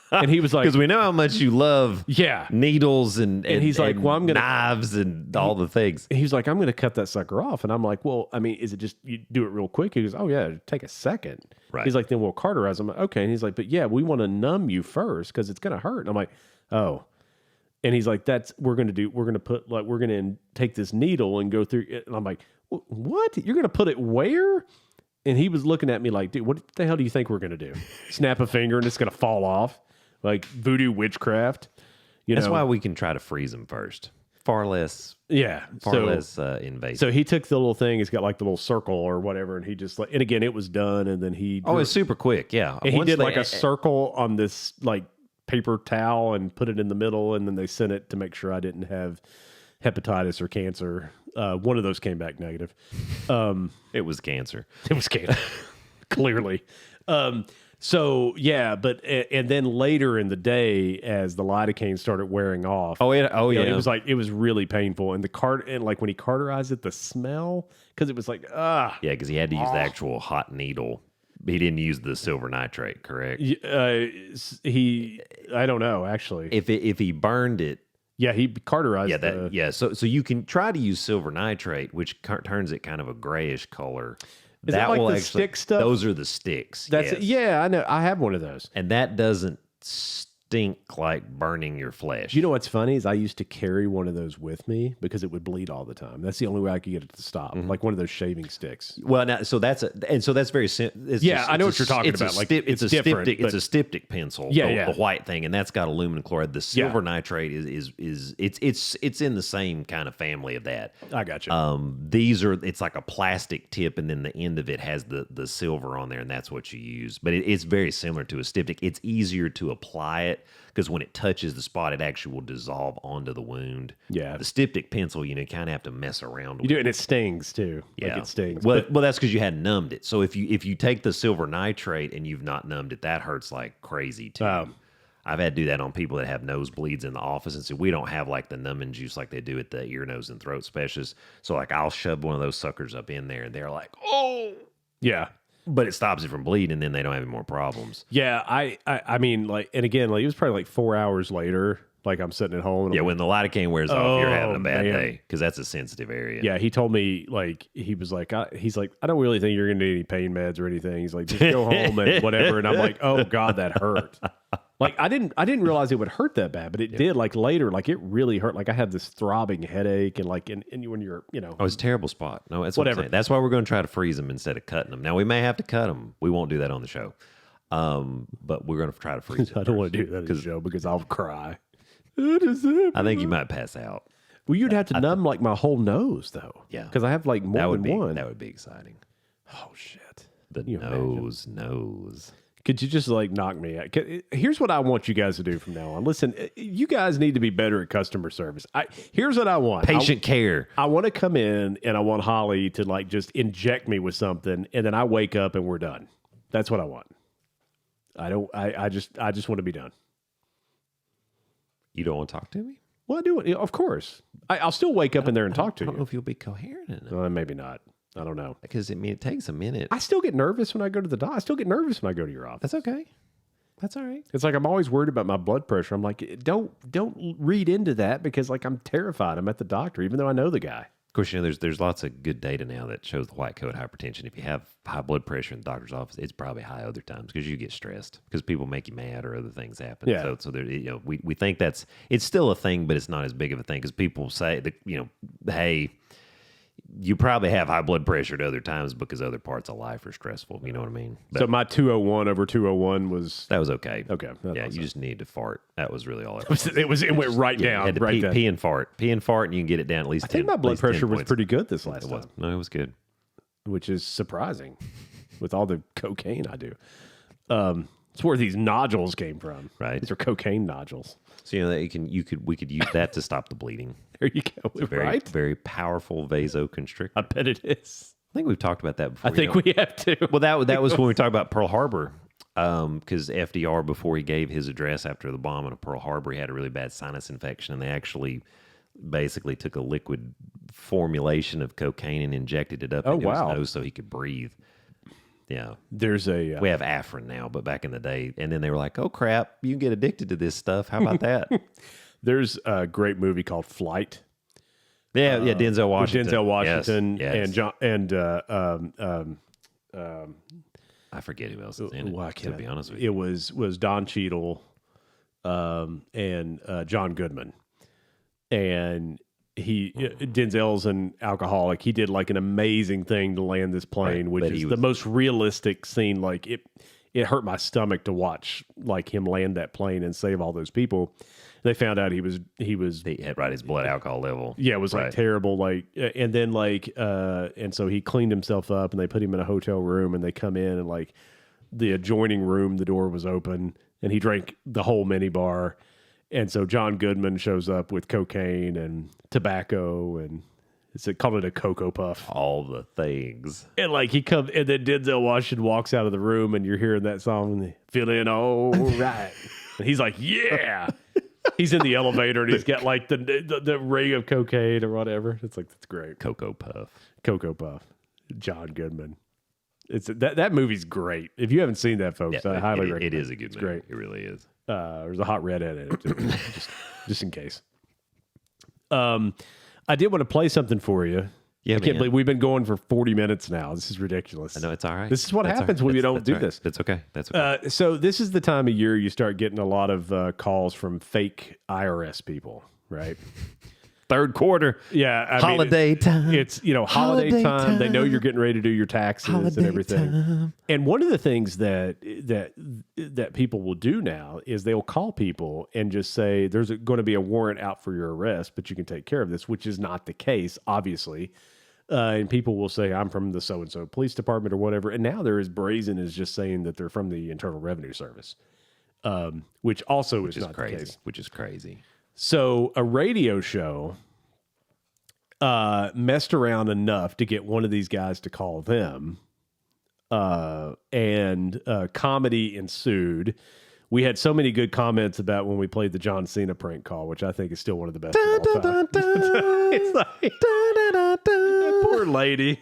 And he was like, because we know how much you love needles and he's like, well, I'm gonna knives and all the things. He's like, I'm gonna cut that sucker off. And I'm like, well, I mean, is it just you do it real quick? He goes, oh yeah, take a second. Right. He's like, then we'll cauterize them. Okay. And he's like, but yeah, we want to numb you first because it's gonna hurt. And I'm like, oh. And he's like, we're going to take this needle and go through it. And I'm like, what? You're going to put it where? And he was looking at me like, dude, what the hell do you think we're going to do? Snap a finger and it's going to fall off? Like voodoo witchcraft? That's why we can try to freeze them first. Far less invasive. So he took the little thing. He's got like the little circle or whatever. And he just and again, it was done. And then it's super quick. Yeah. And he did like a circle on this like paper towel and put it in the middle, and then they sent it to make sure I didn't have hepatitis or cancer. One of those came back negative. It was cancer. It was cancer, clearly. So yeah, but and then later in the day, as the lidocaine started wearing off, it was really painful. And like when he cauterized it, the smell because it was like because he had to use the actual hot needle. He didn't use the silver nitrate, correct? I don't know actually. If he burned it, he cauterized. So you can try to use silver nitrate, which turns it kind of a grayish color. Is that like the stick stuff? Those are the sticks. I know. I have one of those, and that doesn't stink like burning your flesh. You know what's funny is I used to carry one of those with me because it would bleed all the time. That's the only way I could get it to stop, like one of those shaving sticks. Well, now that's very simple. I know what you're talking about. It's a styptic pencil. The white thing, and that's got aluminum chloride. The silver nitrate is it's in the same kind of family of that. I got you. It's like a plastic tip, and then the end of it has the silver on there, and that's what you use. But it's very similar to a styptic. It's easier to apply it because when it touches the spot, it actually will dissolve onto the wound. Yeah. The styptic pencil, you kind of have to mess around with. You do, and it stings too. Yeah. Like it stings. Well, that's because you hadn't numbed it. So if you take the silver nitrate and you've not numbed it, that hurts like crazy too. I've had to do that on people that have nosebleeds in the office, and so we don't have like the numbing juice like they do at the ear, nose, and throat specialists. So like I'll shove one of those suckers up in there, and they're like, oh, yeah. But it stops it from bleeding, and then they don't have any more problems. Yeah, I mean, like, and again, like it was probably like 4 hours later. Like I'm sitting at home. And when the lidocaine wears off, you're having a bad day because that's a sensitive area. Yeah, he told me like he was like he's like I don't really think you're gonna need any pain meds or anything. He's like just go home and whatever. And I'm like, oh God, that hurt. Like I didn't realize it would hurt that bad, but it did. Like later, like it really hurt. Like I had this throbbing headache and like and when you're it's a terrible spot. No, that's whatever. What I'm saying. That's why we're going to try to freeze them instead of cutting them. Now we may have to cut them. We won't do that on the show, but we're going to try to freeze them. I don't want to do that on the show because I'll cry. I think you might pass out. Well, you'd have to numb like my whole nose though. Yeah, because I have like more than one. That would be exciting. Oh shit! The nose. Could you just like knock me out? Here's what I want you guys to do from now on. Listen, you guys need to be better at customer service. Here's what I want. Patient care. I want to come in and I want Holly to like just inject me with something and then I wake up and we're done. That's what I want. I just want to be done. You don't want to talk to me? Well, I do. Of course. I'll still wake up in there and talk to you. I don't know if you'll be coherent enough. Well, maybe not. I don't know. Because, I mean, it takes a minute. I still get nervous when I go to the doctor. I still get nervous when I go to your office. That's okay. That's all right. It's like I'm always worried about my blood pressure. I'm like, don't read into that because like I'm terrified. I'm at the doctor, even though I know the guy. Of course, there's lots of good data now that shows the white coat hypertension. If you have high blood pressure in the doctor's office, it's probably high other times because you get stressed because people make you mad or other things happen. Yeah. So there, we think it's still a thing, but it's not as big of a thing because people say that, hey, you probably have high blood pressure at other times because other parts of life are stressful. You know what I mean? But So my 201 over 201 was that was okay. okay. Yeah, you just need to fart. That was really all. It went right You down. had to Right down. pee and fart, and you can get it down at least. I think my blood pressure was pretty good this last It time, was. No, it was good. which is surprising with all the cocaine I do. It's where these nodules came from. Right. These are cocaine nodules. So that we could use that to stop the bleeding. There you go. Very, Right? very powerful vasoconstrictor. I bet it is. I think we've talked about that before. I think we have to. Well, that was when we talked about Pearl Harbor, because FDR, before he gave his address after the bombing of Pearl Harbor, he had a really bad sinus infection, and they actually basically took a liquid formulation of cocaine and injected it up into his nose so he could breathe. Yeah. There's a We have Afrin now, but back in the day, and then they were like, "Oh crap, you can get addicted to this stuff. How about that?" there's a great movie called Flight. Yeah, Denzel With Washington. Denzel Washington Yes. and John I forget who else is in it. well, I To can't- be honest with you, it was Don Cheadle and John Goodman, and Denzel's an alcoholic. He did like an amazing thing to land this plane, Right, which but is he the was- most realistic scene. Like it hurt my stomach to watch like him land that plane and save all those people. They found out he was he had his blood alcohol level. yeah, it was like Right. terrible. Like, and then and so he cleaned himself up and they put him in a hotel room and they come in and like the adjoining room, the door was open and he drank the whole minibar. And so John Goodman shows up with cocaine and tobacco and called it a Cocoa Puff. All the things. And like he comes and then Denzel Washington walks out of the room and you're hearing that song, feeling all right. And he's like, yeah. He's in the elevator and he's got like the ring of cocaine or whatever. It's like, that's great. Cocoa Puff. Cocoa Puff. John Goodman. It's that movie's great. If you haven't seen that, folks, I highly recommend it. It is a good movie. Great. It really is. There's a hot redhead in it too, just in case. I did want to play something for you. Yeah, I can't man. believe we've been going for 40 minutes now. This is ridiculous. I know it's all right. This is what That's happens all right. when you don't That's do all right. this. That's okay. That's okay. So this is the time of year you start getting a lot of calls from fake IRS people, right? Third quarter. Yeah, I mean, Holiday time. It's holiday time. They know you're getting ready to do your taxes and Holiday everything. time. And one of the things that people will do now is they'll call people and just say there's going to be a warrant out for your arrest, but you can take care of this, which is not the case, obviously. And people will say, I'm from the so-and-so police department or whatever. And now they're as brazen as just saying that they're from the Internal Revenue Service, which also is not crazy. the case. Which is crazy. So a radio show messed around enough to get one of these guys to call them, and comedy ensued. We had so many good comments about when we played the John Cena prank call, which I think is still one of the best of all time. It's like, that poor lady.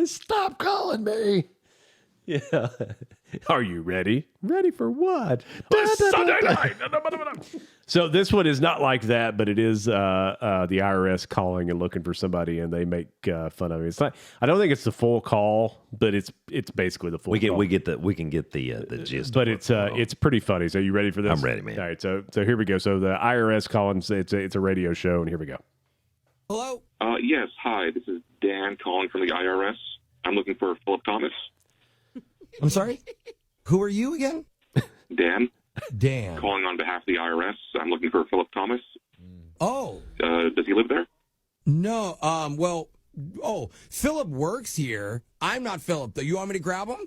Stop calling me. Yeah. Are you ready? Ready for what? Sunday night. So this one is not like that, but it is the IRS calling and looking for somebody, and they make fun of me. It's not. I don't think it's the full call, but it's basically the full. We call. can get the gist. But of it's pretty funny. So you ready for this? I'm ready, man. All right. So here we go. So the IRS calling. It's a radio show, and here we go. Hello? Yes, hi. This is Dan calling from the IRS. I'm looking for Philip Thomas. I'm sorry? Who are you again? Dan, Dan. calling on behalf of the IRS. I'm looking for Philip Thomas. Oh, Does he live there? no. Philip works here. I'm not Philip, though. You want me to grab him?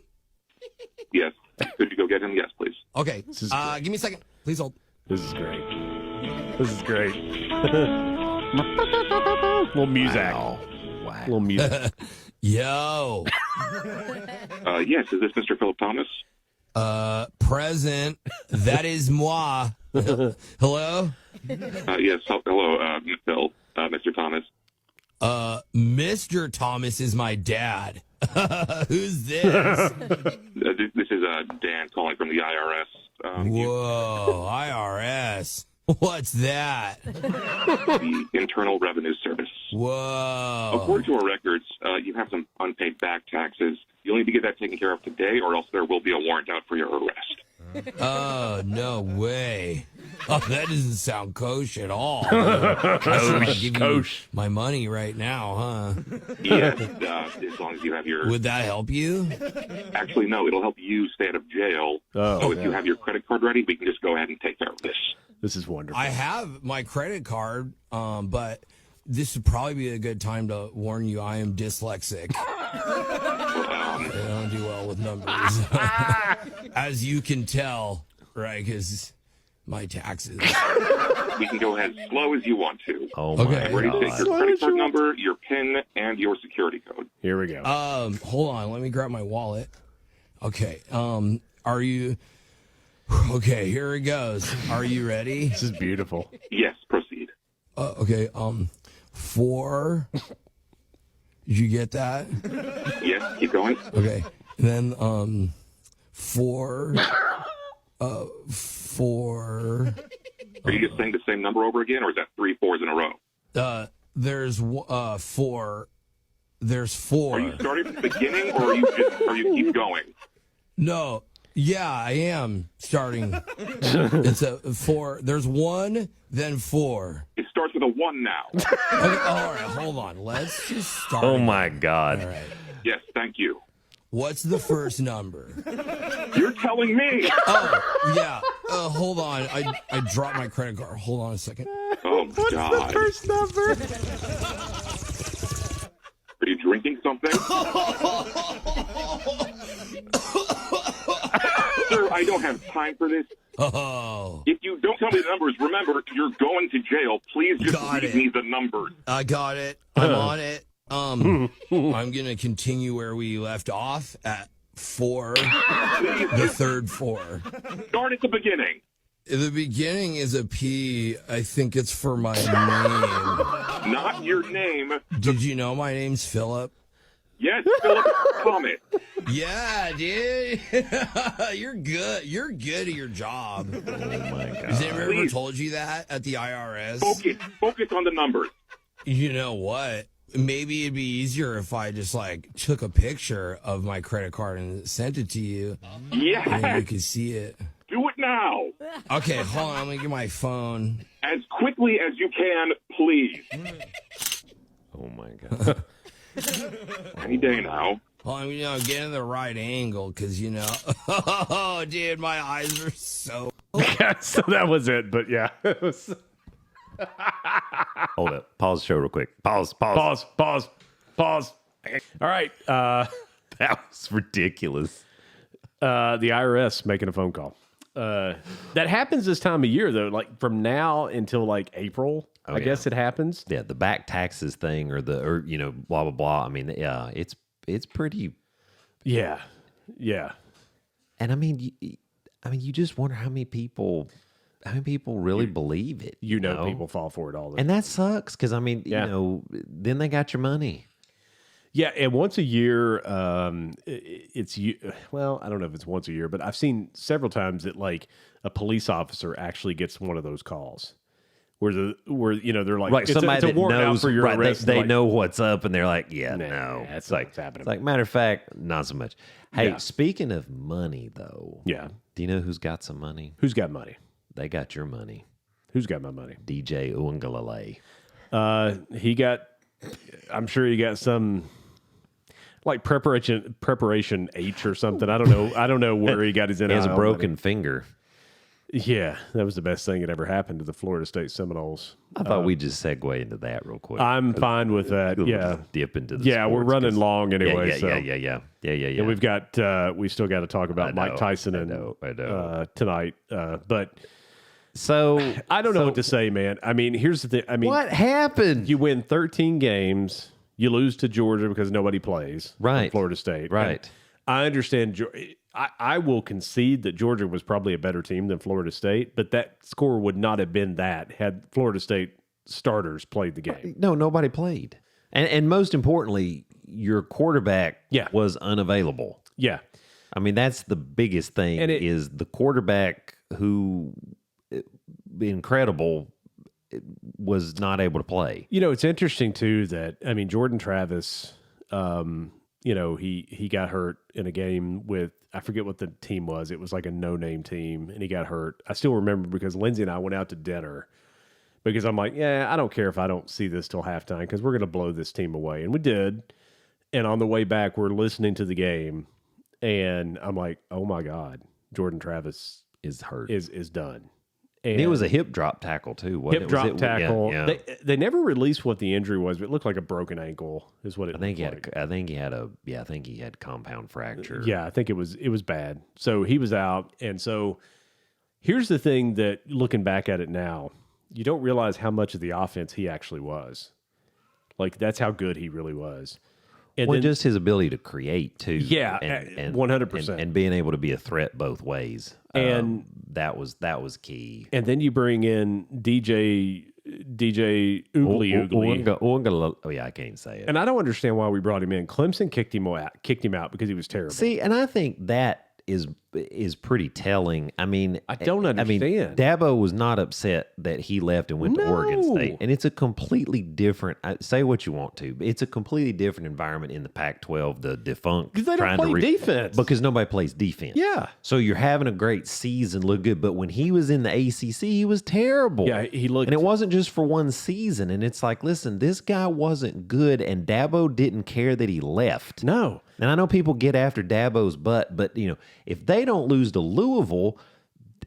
Yes. Could you go get him? Yes, please. Okay. This is Give me a second. Please hold. This is great. This is great. Little music. Wow. Little music. Yo. Yes, is this Mr. Philip Thomas? Present. That is moi. Hello? Yes. Hello, Phil, Mr. Thomas. Mr. Thomas is my dad. Who's this? This is Dan calling from the IRS. Whoa, IRS. What's that? The Internal Revenue Service. Whoa. According to our records, you have some unpaid back taxes. You'll need to get that taken care of today, or else there will be a warrant out for your arrest. Oh, no way. Oh, that doesn't sound kosher at all. I should give you my money right now, huh? Yes, as long as you have your... Would that help you? Actually, no, it'll help you stay out of jail. So if you have your credit card ready, we can just go ahead and take care of this. This is wonderful. I have my credit card, but this would probably be a good time to warn you I am dyslexic. I don't do well with numbers. As you can tell, right, because my taxes. We can go ahead as slow as you want to. Oh, my Okay. Ready to take your credit card number, your PIN, and your security code. Here we go. Hold on, let me grab my wallet. Okay, are you... Okay, here it goes. Are you ready? This is beautiful. Yes, proceed. Okay, 4. Did you get that? Yes, keep going. Okay. And then 4 4 Are you just saying the same number over again, or is that 3 4s in a row? there's 4. There's 4. Are you starting from the beginning, or are you keep going? No. Yeah, I am starting. It's a 4. There's 1, then 4. It starts with a 1 now. Okay, all right, hold on. Let's just start. Oh, again. my God. All right. Yes, thank you. What's the first number? You're telling me. Oh, yeah. Hold on. I dropped my credit card. Hold on a second. Oh, my God. First number. Are you drinking something? Sir, I don't have time for this. Oh. If you don't tell me the numbers, remember, you're going to jail. Please just Got read it. me the numbers. I got it. I'm on it. I'm going to continue where we left off at 4, the third 4. Start at the beginning. The beginning is a P. I think it's for my name. Not your name. Did you know my name's Philip? Yes, Philip Thomas. Yeah, dude. You're good. You're good at your job. Oh, my God. Has anyone ever Please. told you that at the IRS? Focus on the numbers. You know what? Maybe it'd be easier if I just took a picture of my credit card and sent it to you, and then you Yes, could see it. do it now. Okay, hold on. Let me get my phone. As quickly as you can, please. Oh, my God. Any day now. Hold on, get in the right angle, because, oh, dude, my eyes are so... So that was it. But yeah. It was... Hold up. Pause the show real quick. Pause. Pause. All right. That was ridiculous. The IRS making a phone call. That happens this time of year, though. Like from now until April, I guess it happens. Yeah, the back taxes thing or blah, blah, blah. I mean, yeah, it's pretty. Yeah. And I mean, you just wonder how many people really believe it. You know, people fall for it all the time. And that sucks because, then they got your money. Yeah, and once a year, it's well, I don't know if it's once a year, but I've seen several times that a police officer actually gets one of those calls where they're like, Right, it's somebody a that warrant out knows, for your right, arrest. they know what's up, and they're like, yeah, Nah, no. that's what's happening. It's like, matter of fact, not so much. Hey, Yeah. speaking of money, though, Yeah. do you know who's got some money? Who's got money? They got your money. Who's got my money? DJ Uungalale. I'm sure he got some preparation H or something. I don't know where he got his NIL He has a money. broken finger. Yeah, that was the best thing that ever happened to the Florida State Seminoles. I thought we'd just segue into that real quick. I'm fine with that. We'll Yeah. just dip into the Yeah, we're sports, running 'cause- long anyway. Yeah. so. And And we still got to talk about Mike Tyson I know. tonight. But so I don't know what to say, man. I mean, here's the thing. I mean, what happened? you win 13 games, you lose to Georgia because nobody plays. Right. Florida State. Right. And I understand. I will concede that Georgia was probably a better team than Florida State, but that score would not have been that had Florida State starters played the game. No, nobody played. And most importantly, your quarterback was unavailable. Yeah. I mean, that's the biggest thing is the quarterback who incredible was not able to play. You know, it's interesting too that, I mean, Jordan Travis, you know, he got hurt in a game with, I forget what the team was. It was like a no-name team, and he got hurt. I still remember because Lindsay and I went out to dinner because I'm like, yeah, I don't care if I don't see this till halftime because we're going to blow this team away. And we did. And on the way back, we're listening to the game, and I'm like, oh my God, Jordan Travis Is hurt. is done. And it was a hip drop tackle too. Wasn't hip it? drop tackle. Yeah, yeah. They never released what the injury was, but it looked like a broken ankle is what it I think looked like. I think he had compound fracture. Yeah, I think it was bad. So he was out. And so here's the thing that looking back at it now, you don't realize how much of the offense he actually was. Like that's how good he really was. And well, then, just his ability to create too. Yeah, and 100%. and being able to be a threat both ways. And that was key. and then you bring in DJ Oogly. Oh yeah, I can't say it. And I don't understand why we brought him in. Clemson kicked him out because he was terrible. See, and I think that is pretty telling. I mean, I don't understand. I mean, Dabo was not upset that he left and went to Oregon State, and it's a completely different. Say what you want to, but it's a completely different environment in the Pac-12, the defunct. Because they don't play defense. Because nobody plays defense. Yeah. So you're having a great season, look good, but when he was in the ACC, he was terrible. Yeah, he looked, and it wasn't just for one season. And it's like, listen, this guy wasn't good, and Dabo didn't care that he left. No. And I know people get after Dabo's butt, but you know, if they don't lose to Louisville,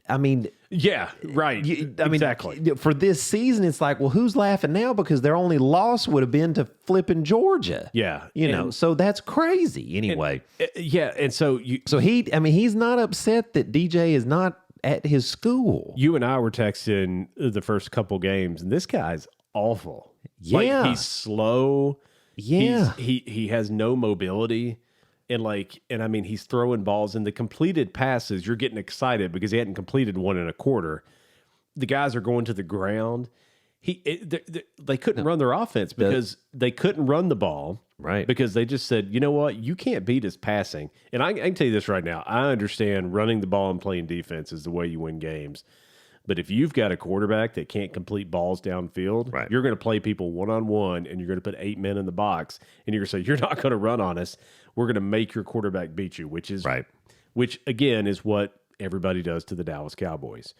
I mean, yeah, right. Exactly. For this season, it's like, well, who's laughing now? Because their only loss would have been to flipping Georgia. Yeah, you know, so that's crazy. Anyway, and so he's not upset that DJ is not at his school. You and I were texting the first couple games, and this guy's awful. Yeah, like, he's slow. Yeah, he has no mobility, and I mean, he's throwing balls in the completed passes. You're getting excited because he hadn't completed one in a quarter. The guys are going to the ground. They couldn't run their offense because they couldn't run the ball, right? Because they just said, you know what, you can't beat us passing. And I can tell you this right now: I understand running the ball and playing defense is the way you win games. But if you've got a quarterback that can't complete balls downfield, right, you're going to play people one-on-one, and you're going to put 8 men in the box, and you're going to say, you're not going to run on us. We're going to make your quarterback beat you, which again is what everybody does to the Dallas Cowboys.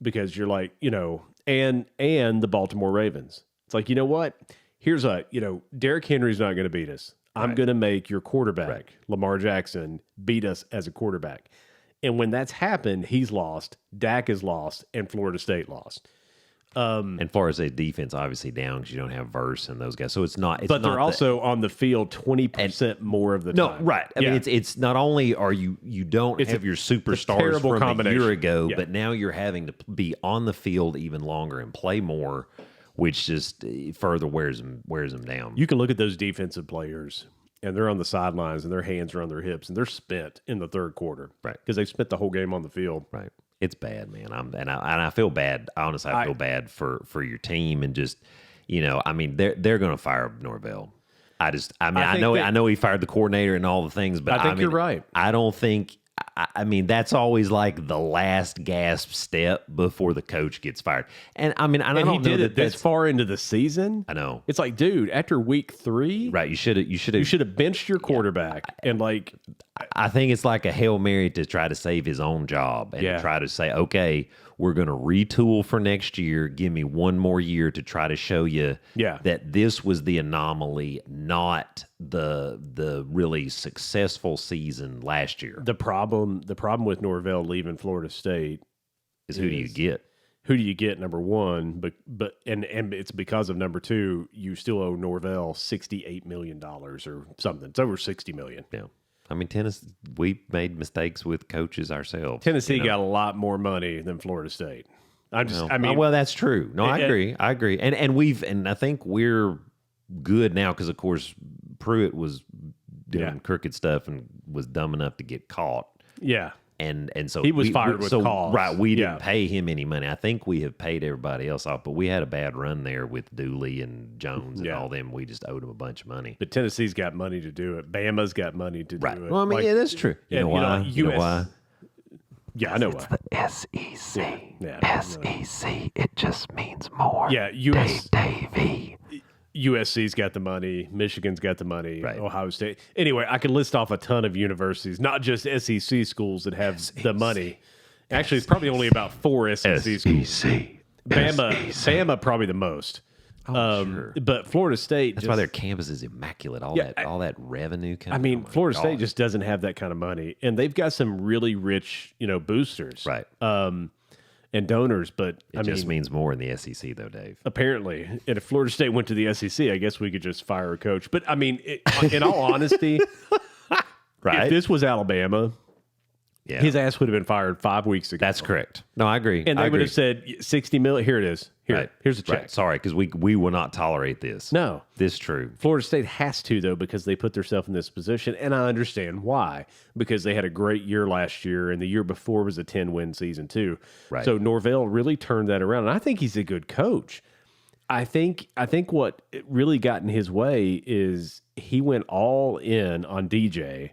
Because you're like, you know, and the Baltimore Ravens. It's like, you know what? Here's Derrick Henry's not going to beat us. I'm going to make your quarterback, Lamar Jackson, beat us as a quarterback. And when that's happened, he's lost, Dak is lost, and Florida State lost. And far as a defense, obviously down because you don't have Verse and those guys. So it's not. But they're also on the field 20% more of the time. No, right. I mean, it's not only are you don't have your superstars from a year ago, but now you're having to be on the field even longer and play more, which just further wears them down. You can look at those defensive players, and they're on the sidelines, and their hands are on their hips, and they're spent in the third quarter, right? Because they spent the whole game on the field, right? It's bad, man. I feel bad. Honestly, I feel bad for your team, and just I mean, they're going to fire Norvell. I know he fired the coordinator and all the things, but I think you're right. I don't think. I mean, that's always like the last gasp step before the coach gets fired. And I mean, I don't he did know it this far into the season. I know. It's like, dude, after week 3, right? You should have benched your quarterback. And I think it's like a Hail Mary to try to save his own job and to try to say, okay, we're going to retool for next year. Give me one more year to try to show you that this was the anomaly, not the really successful season last year. The problem with Norvell leaving Florida State is who do you get? Who do you get? Number one, but it's because of number 2. You still owe Norvell $68 million or something. It's over $60 million. Yeah. I mean, Tennessee, we made mistakes with coaches ourselves. Tennessee got a lot more money than Florida State. Well, that's true. No, I agree. And I think we're good now because, of course, Pruitt was doing crooked stuff and was dumb enough to get caught. Yeah. And so He was fired with cause. Right, we didn't Yeah. pay him any money. I think we have paid everybody else off, but we had a bad run there with Dooley and Jones and Yeah. all them. We just owed them a bunch of money. But Tennessee's got money to do it. Bama's got money to Right. do it. Well, I mean, Like, yeah, that's true. You know why? You know why? Yeah, I know why. SEC. Yeah. SEC. It just means more. Yeah, US, Davey. USC's got the money. Michigan's got the money. Right. Ohio State. Anyway, I could list off a ton of universities, not just SEC schools that have the money. Actually, it's probably only about 4 SEC schools. SEC. Bama probably the most. Sure. But Florida State. That's why their campus is immaculate. All that revenue coming. I mean, oh my Florida State God. just doesn't have that kind of money, and they've got some really rich, boosters, Right. and donors. But It just means more in the SEC, though, Dave. apparently, and if Florida State went to the SEC, I guess we could just fire a coach. But I mean, in all honesty, Right. if this was Alabama, Yeah. his ass would have been fired 5 weeks ago. That's correct. No, I agree. And I they would agree. have said 60 million. Here it is. Here, Right. here's a check. Right. Sorry, because we will not tolerate this. No. This true. Florida State has to, though, because they put themselves in this position, and I understand why. Because they had a great year last year, and the year before was a 10-win season, too. Right. So Norvell really turned that around, and I think he's a good coach. I think what really got in his way is he went all in on DJ,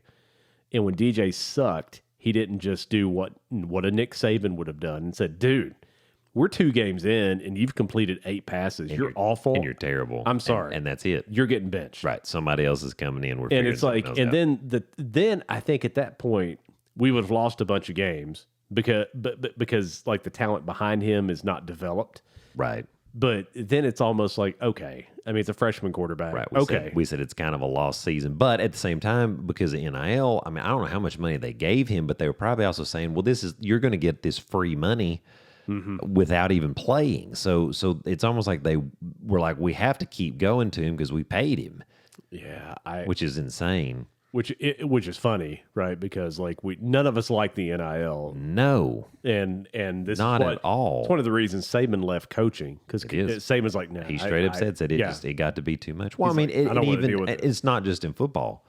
and when DJ sucked, he didn't just do what a Nick Saban would have done and said, dude, we're 2 games in, and you've completed 8 passes. You're awful. And you're terrible. I'm sorry. And that's it. You're getting benched. Right. Somebody else is coming in. We're And figuring it's like, something and else out. then I think at that point we would have lost a bunch of games because like the talent behind him is not developed. Right. But then it's almost like, okay, I mean, it's a freshman quarterback. Right. Okay. We said it's kind of a lost season. But at the same time, because of NIL, I mean, I don't know how much money they gave him, but they were probably also saying, well, you're going to get this free money without even playing. So it's almost like they were like, we have to keep going to him because we paid him, Yeah. which is insane. Which is funny, right? Because like none of us like the NIL, No. and this Not is at all. It's one of the reasons Saban left coaching because is. Saban's like, nah, He straight up said it got to be too much. Well, He's I mean, like, I don't wanna deal with it. it's not just in football.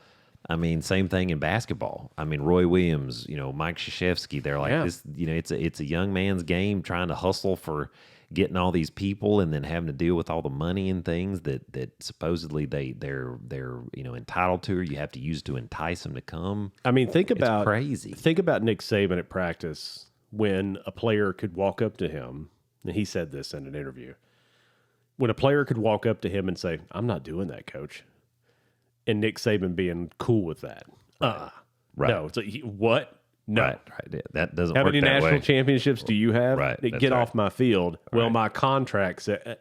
I mean, same thing in basketball. I mean, Roy Williams, Mike Krzyzewski, they're like Yeah. this, it's a young man's game trying to hustle for getting all these people and then having to deal with all the money and things that supposedly they're entitled to, or you have to use to entice them to come. I mean, think about crazy. Think about Nick Saban at practice when a player could walk up to him, and he said this in an interview. When a player could walk up to him and say, "I'm not doing that, coach," and Nick Saban being cool with that, Right. No, it's like, what? No. Right. Yeah, that doesn't How work many that national way. championships do you have? Right, That that's get right. off my field. Well, Right. my contract said.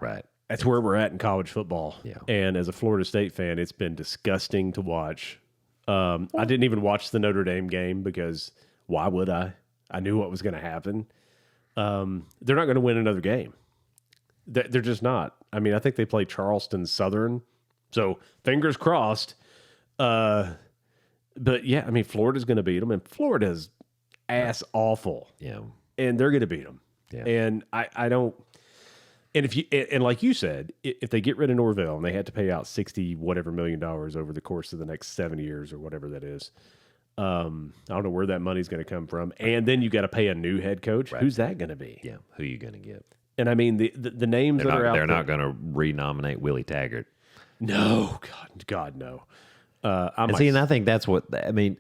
Right. That's where we're at in college football. Yeah. And as a Florida State fan, it's been disgusting to watch. I didn't even watch the Notre Dame game because why would I? I knew what was going to happen. They're not going to win another game. They're just not. I mean, I think they play Charleston Southern. So fingers crossed. But yeah, I mean, Florida's going to beat them, and Florida's ass awful. Yeah. And they're going to beat them. Yeah. And I don't. And if you and like you said, if they get rid of Norvell and they had to pay out $60 whatever million over the course of the next 7 years or whatever that is, I don't know where that money's going to come from. And then you got to pay a new head coach. Right. Who's that going to be? Yeah. Who are you going to get? And I mean the names that are out They're there. not going to renominate Willie Taggart. No, God, no. I'm And like, see, and I think that's what I mean.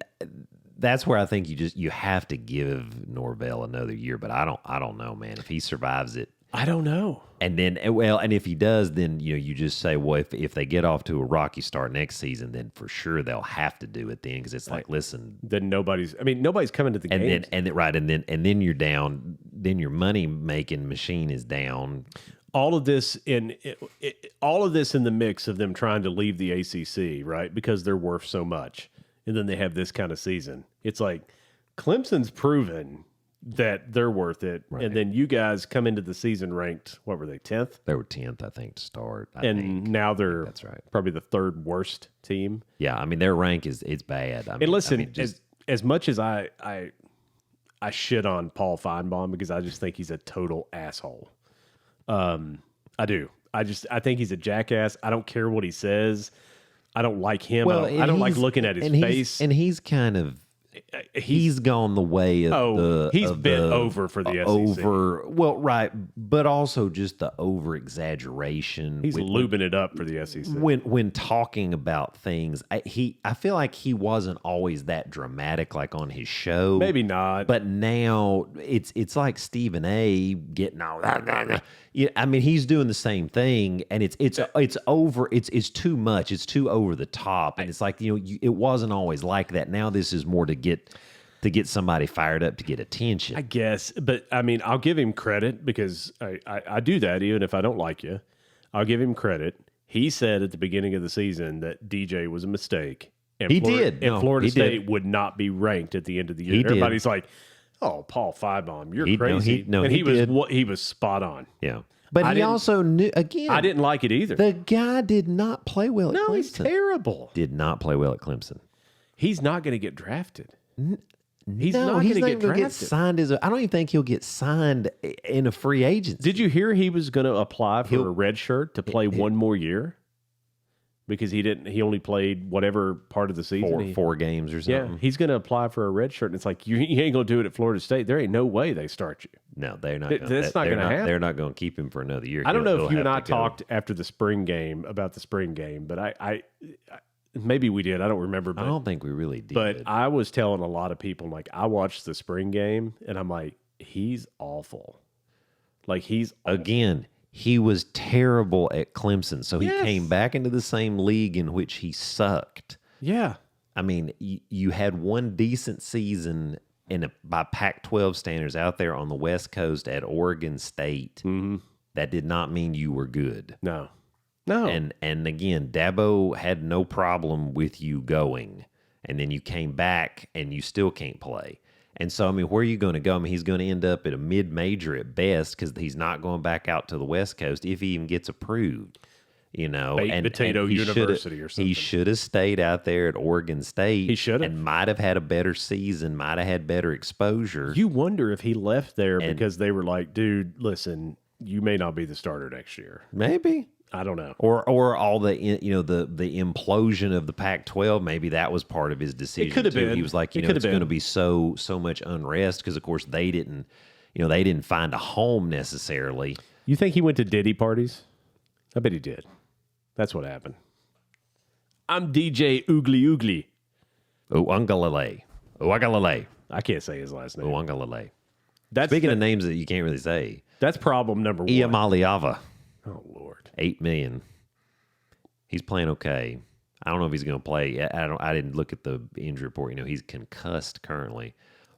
That's where I think you have to give Norvell another year. But I don't know, man. If he survives it, I don't know. and then and if he does, then you just say, well, if they get off to a rocky start next season, then for sure they'll have to do it then because it's like, listen, Then nobody's coming to the and games. then then you're down. Then your money making machine is down. all of this in the mix of them trying to leave the ACC, right? Because they're worth so much. And then they have this kind of season. It's like Clemson's proven that they're worth it. Right. And then you guys come into the season ranked, what were they, 10th? They were 10th, I think, to start. And now they're That's right. probably the 3rd worst team. Yeah, I mean their rank is bad. I mean, And listen, just, as much as I shit on Paul Feinbaum because I just think he's a total asshole. I do. I think he's a jackass. I don't care what he says. I don't like him. I don't like looking at his face. And he's kind of he's gone the way of he's been over for the SEC. Right, but also just the over exaggeration. He's lubing it up for the SEC. When talking about things, I feel like he wasn't always that dramatic, like on his show. Maybe not, but now it's like Stephen A. getting all that. Yeah, I mean, he's doing the same thing, and it's over. It's too much. It's too over the top, and it's like it wasn't always like that. Now this is more to get somebody fired up, to get attention, I guess. But I mean, I'll give him credit because I do that even if I don't like you. I'll give him credit. He said at the beginning of the season that DJ was a mistake, and Florida State would not be ranked at the end of the year. Everybody's like, "Oh, Paul Finebaum, you're crazy." He was spot on. Yeah. But he also knew, again. I didn't like it either. The guy did not play well at Clemson. No, he's terrible. Did not play well at Clemson. He's not going to get drafted. He's not going to get drafted. Signed I don't even think he'll get signed in a free agency. Did you hear he was going to apply for a red shirt to play one more year? Because he only played whatever part of the season. Four games or something. Yeah, he's going to apply for a red shirt, and it's like, you ain't going to do it at Florida State. There ain't no way they start you. No, they're not. That's not going to happen. They're not going to keep him for another year. I don't know if you and I talked after the spring game about the spring game, but I maybe we did. I don't remember. But, I don't think we really did. But I was telling a lot of people, like, I watched the spring game, and I'm like, he's awful. Like, he's awful. Again. He was terrible at Clemson, so he came back into the same league in which he sucked. Yeah. I mean, you had one decent season by Pac-12 standards out there on the West Coast at Oregon State. Mm-hmm. That did not mean you were good. No. And again, Dabo had no problem with you going, and then you came back and you still can't play. And so, I mean, where are you going to go? I mean, he's going to end up at a mid-major at best because he's not going back out to the West Coast if he even gets approved, Baked Potato University or something. He should have stayed out there at Oregon State. He should have. And might have had a better season, might have had better exposure. You wonder if he left there because they were like, dude, listen, you may not be the starter next year. Maybe. I don't know. Or all the the implosion of the Pac-12. Maybe that was part of his decision. It could have been. He was like, it's going to be so much unrest because of course they didn't find a home necessarily. You think he went to Diddy parties? I bet he did. That's what happened. I'm DJ Oogly Oogly. Uangalale. I can't say his last name. Uangalale. Speaking of names that you can't really say. That's problem number one. Iamaliava. Oh, Lord. $8 million. He's playing okay. I don't know if he's going to play. I didn't look at the injury report. He's concussed currently.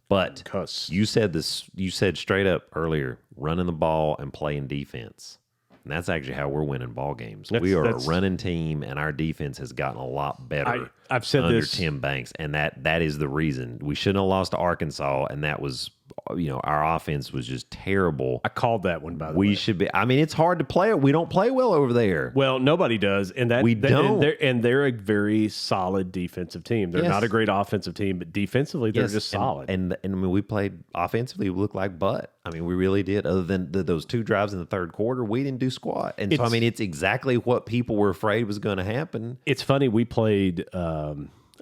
But you said straight up earlier, running the ball and playing defense. And that's actually how we're winning ball games. We are a running team, and our defense has gotten a lot better. I've said under this. Tim Banks, and that is the reason. We shouldn't have lost to Arkansas, and that was, our offense was just terrible. I called that one, by the way. We should be. I mean, it's hard to play. We don't play well over there. Well, nobody does, and we don't. And they're a very solid defensive team. They're not a great offensive team, but defensively, they're just solid. And I mean, we played offensively. We looked like butt. I mean, we really did. Other than those two drives in the third quarter, we didn't do squat. And so, I mean, it's exactly what people were afraid was going to happen. It's funny. We played.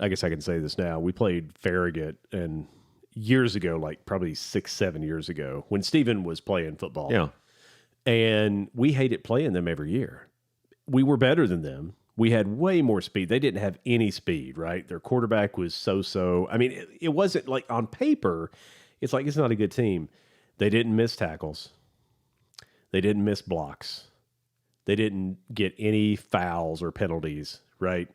I guess I can say this now. We played Farragut and years ago, like probably 6-7 years ago, when Steven was playing football. Yeah. And we hated playing them every year. We were better than them. We had way more speed. They didn't have any speed, right? Their quarterback was so-so. I mean, it wasn't like on paper, it's like it's not a good team. They didn't miss tackles. They didn't miss blocks. They didn't get any fouls or penalties, right?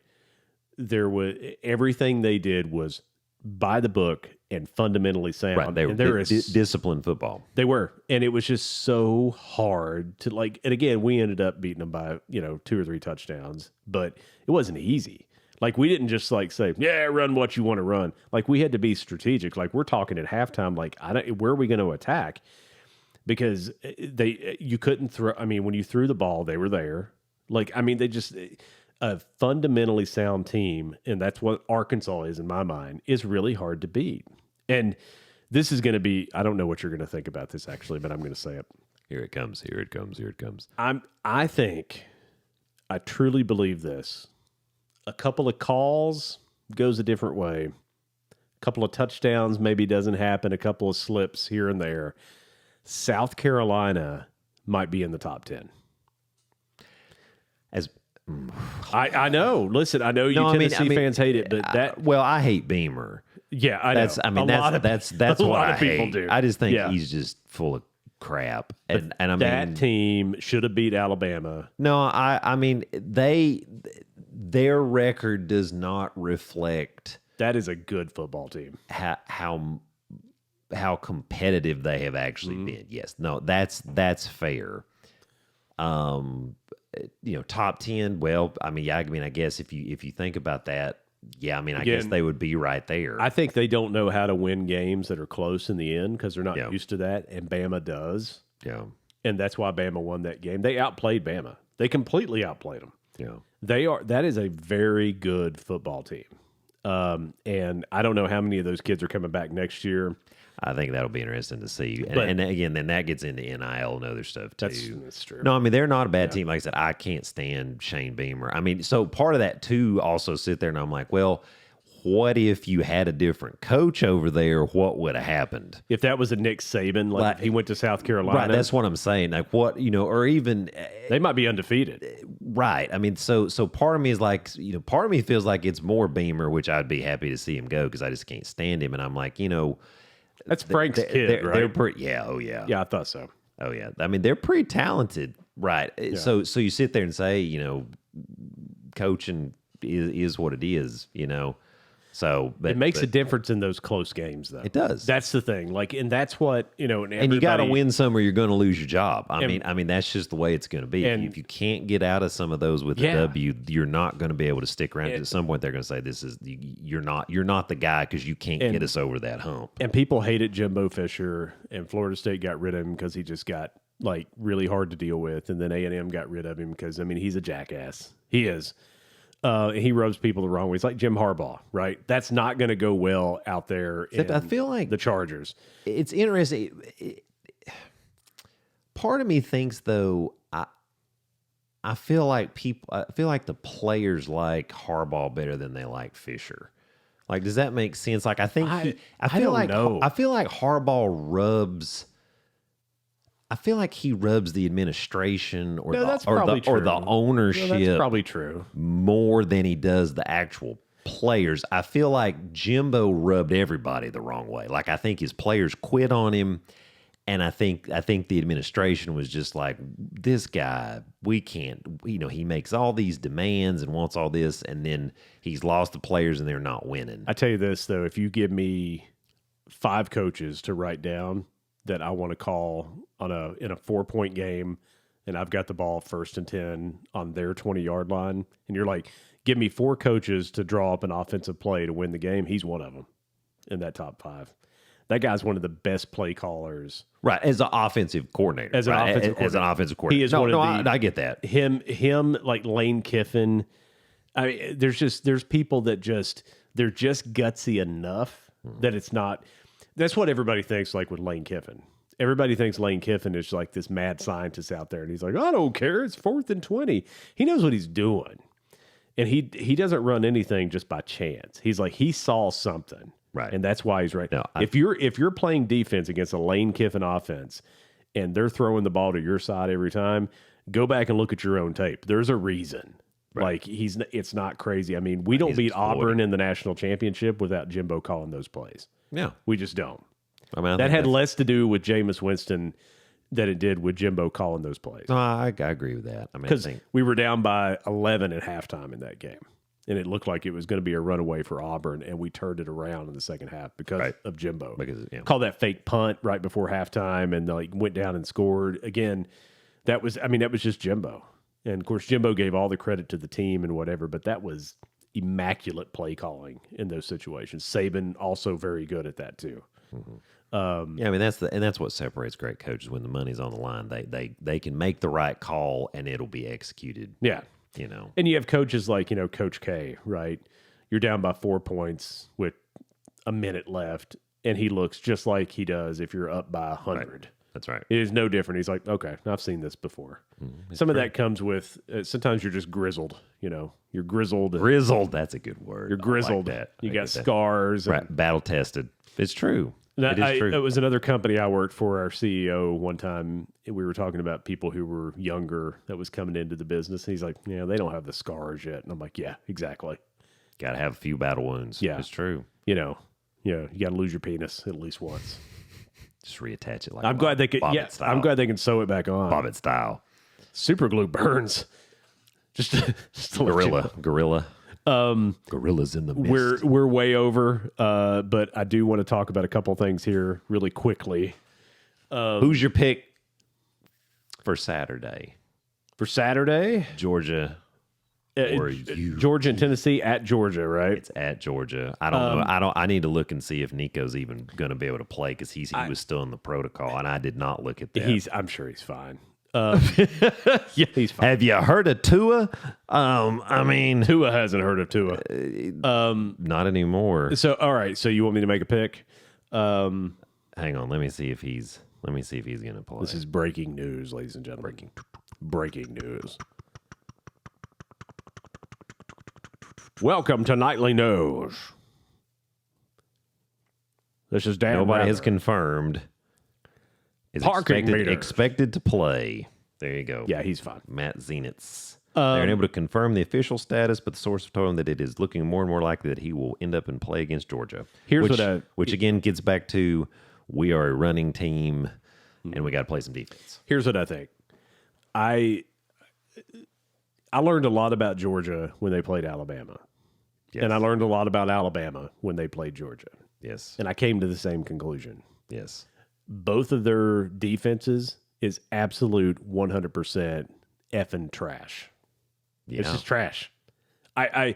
There was everything they did was by the book and fundamentally sound. Right, they were disciplined football. They were, and it was just so hard to like. And again, we ended up beating them by 2 or 3 touchdowns, but it wasn't easy. Like we didn't just like say, "Yeah, run what you want to run." Like we had to be strategic. Like we're talking at halftime. Like where are we going to attack? Because you couldn't throw. I mean, when you threw the ball, they were there. Like I mean, they just. A fundamentally sound team, and that's what Arkansas is in my mind, is really hard to beat. And this is going to be, I don't know what you're going to think about this actually, but I'm going to say it. Here it comes, here it comes, here it comes. I truly believe this. A couple of calls goes a different way. A couple of touchdowns maybe doesn't happen, a couple of slips here and there. South Carolina might be in the top 10. As I know. Listen, I know you Tennessee fans hate it, but I hate Beamer. Yeah, I know. That's a lot what of I people hate. do. I just think he's just full of crap. And I mean, that team should have beat Alabama. No, I mean their record does not reflect That is a good football team. how competitive they have actually been. Yes, no, that's fair. Top 10. Well, I guess if you think about that, yeah, I guess they would be right there. I think they don't know how to win games that are close in the end because they're not used to that, and Bama does. Yeah, and that's why Bama won that game. They outplayed Bama. They completely outplayed them. Yeah, that is a very good football team. And I don't know how many of those kids are coming back next year. I think that'll be interesting to see. And again, then that gets into NIL and other stuff too. That's true. No, they're not a bad team. Like I said, I can't stand Shane Beamer. So part of that too, also sit there and I'm like, well, what if you had a different coach over there? What would have happened? If that was a Nick Saban, like if he went to South Carolina. Right, that's what I'm saying. Like what, or even... They might be undefeated. Right. So part of me is like, part of me feels like it's more Beamer, which I'd be happy to see him go because I just can't stand him. And I'm like, that's Frank's kid, right? They're pretty, yeah, Yeah, I thought so. Oh, yeah. They're pretty talented, right? Yeah. So you sit there and say, coaching is what it is, So, it makes a difference in those close games, though. It does. That's the thing. And that's what and you got to win some, or you're going to lose your job. I mean, that's just the way it's going to be. If you can't get out of some of those with a W, you're not going to be able to stick around. At some point, they're going to say, you're not the guy because you can't get us over that hump. And people hated Jimbo Fisher, and Florida State got rid of him because he just got really hard to deal with, and then A&M got rid of him because he's a jackass. He is. He rubs people the wrong way. It's like Jim Harbaugh, right? That's not going to go well out there. I feel like the Chargers. It's interesting. Part of me thinks, though, I feel like the players like Harbaugh better than they like Fisher. Like, does that make sense? Like, I feel like Harbaugh rubs. I feel like he rubs the administration or the ownership. No, that's probably true. More than he does the actual players. I feel like Jimbo rubbed everybody the wrong way. Like, I think his players quit on him, and I think the administration was just like, this guy, we can't. He makes all these demands and wants all this, and then he's lost the players and they're not winning. I tell you this though, if you give me 5 coaches to write down that I want to call in a 4-point game, and I've got the ball 1st and 10 on their 20-yard line, and you're like, give me 4 coaches to draw up an offensive play to win the game, he's one of them in that top 5. That guy's one of the best play callers. Right, as an offensive coordinator. As an offensive coordinator. He is I get that. Him like Lane Kiffin. There's people that they're just gutsy enough that it's not. That's what everybody thinks, like with Lane Kiffin. Everybody thinks Lane Kiffin is like this mad scientist out there, and he's like, I don't care, it's 4th and 20. He knows what he's doing. And he doesn't run anything just by chance. He's like, he saw something. Right. And that's why he's right. No, if you're playing defense against a Lane Kiffin offense and they're throwing the ball to your side every time, go back and look at your own tape. There's a reason. Right. Like it's not crazy. We don't beat Auburn in the national championship without Jimbo calling those plays. Yeah. We just don't. That had less to do with Jameis Winston than it did with Jimbo calling those plays. No, I agree with that. Because we were down by 11 at halftime in that game, and it looked like it was going to be a runaway for Auburn, and we turned it around in the second half because of Jimbo. Called that fake punt right before halftime, and went down and scored again. That was just Jimbo, and of course Jimbo gave all the credit to the team and whatever, but that was immaculate play calling in those situations. Saban also very good at that too. Mm-hmm. That's what separates great coaches. When the money's on the line, they can make the right call and it'll be executed. Yeah, And you have coaches like Coach K, right? You're down by 4 points with a minute left, and he looks just like he does if you're up by 100. That's right. It is no different. He's like, okay, I've seen this before. Some of that comes with, sometimes you're just grizzled, you're grizzled. Grizzled. That's a good word. You're grizzled. I like that. You I got get that. scars. Battle tested. It's true. Now, It is true. It was another company I worked for. Our CEO one time, we were talking about people who were younger that was coming into the business. And he's like, yeah, they don't have the scars yet. And I'm like, yeah, exactly. Got to have a few battle wounds. Yeah. It's true. You got to lose your penis at least once. Just reattach it like I'm glad they could. Bobbit Yeah, style. I'm glad they can sew it back on. Bobbit style. Super glue burns. Just to let you know. Gorilla. Gorillas in the mist. We're way over, but I do want to talk about a couple things here really quickly. Who's your pick for Saturday? For Saturday, Georgia or you? Georgia and Tennessee at Georgia, right? It's at Georgia. I don't know. I need to look and see if Nico's even going to be able to play because he was still in the protocol, and I did not look at that. I'm sure he's fine. Yeah, he's fine. Have you heard of Tua? I mean, Tua hasn't heard of Tua. not anymore. So, all right. So you want me to make a pick? Hang on. Let me see if he's going to play. This is breaking news, ladies and gentlemen. Breaking news. Welcome to Nightly News. This is Dan. Nobody has Rather. confirmed. Is Parking meters. expected to play. There you go. Yeah, he's fine. Matt Zenitz. They're unable to confirm the official status, but the source have told him that it is looking more and more likely that he will end up and play against Georgia. Which again gets back to we are a running team and we got to play some defense. Here's what I think. I learned a lot about Georgia when they played Alabama. Yes. And I learned a lot about Alabama when they played Georgia. Yes. And I came to the same conclusion. Yes. Both of their defenses is absolute 100% effing trash. Yeah. It's just trash. I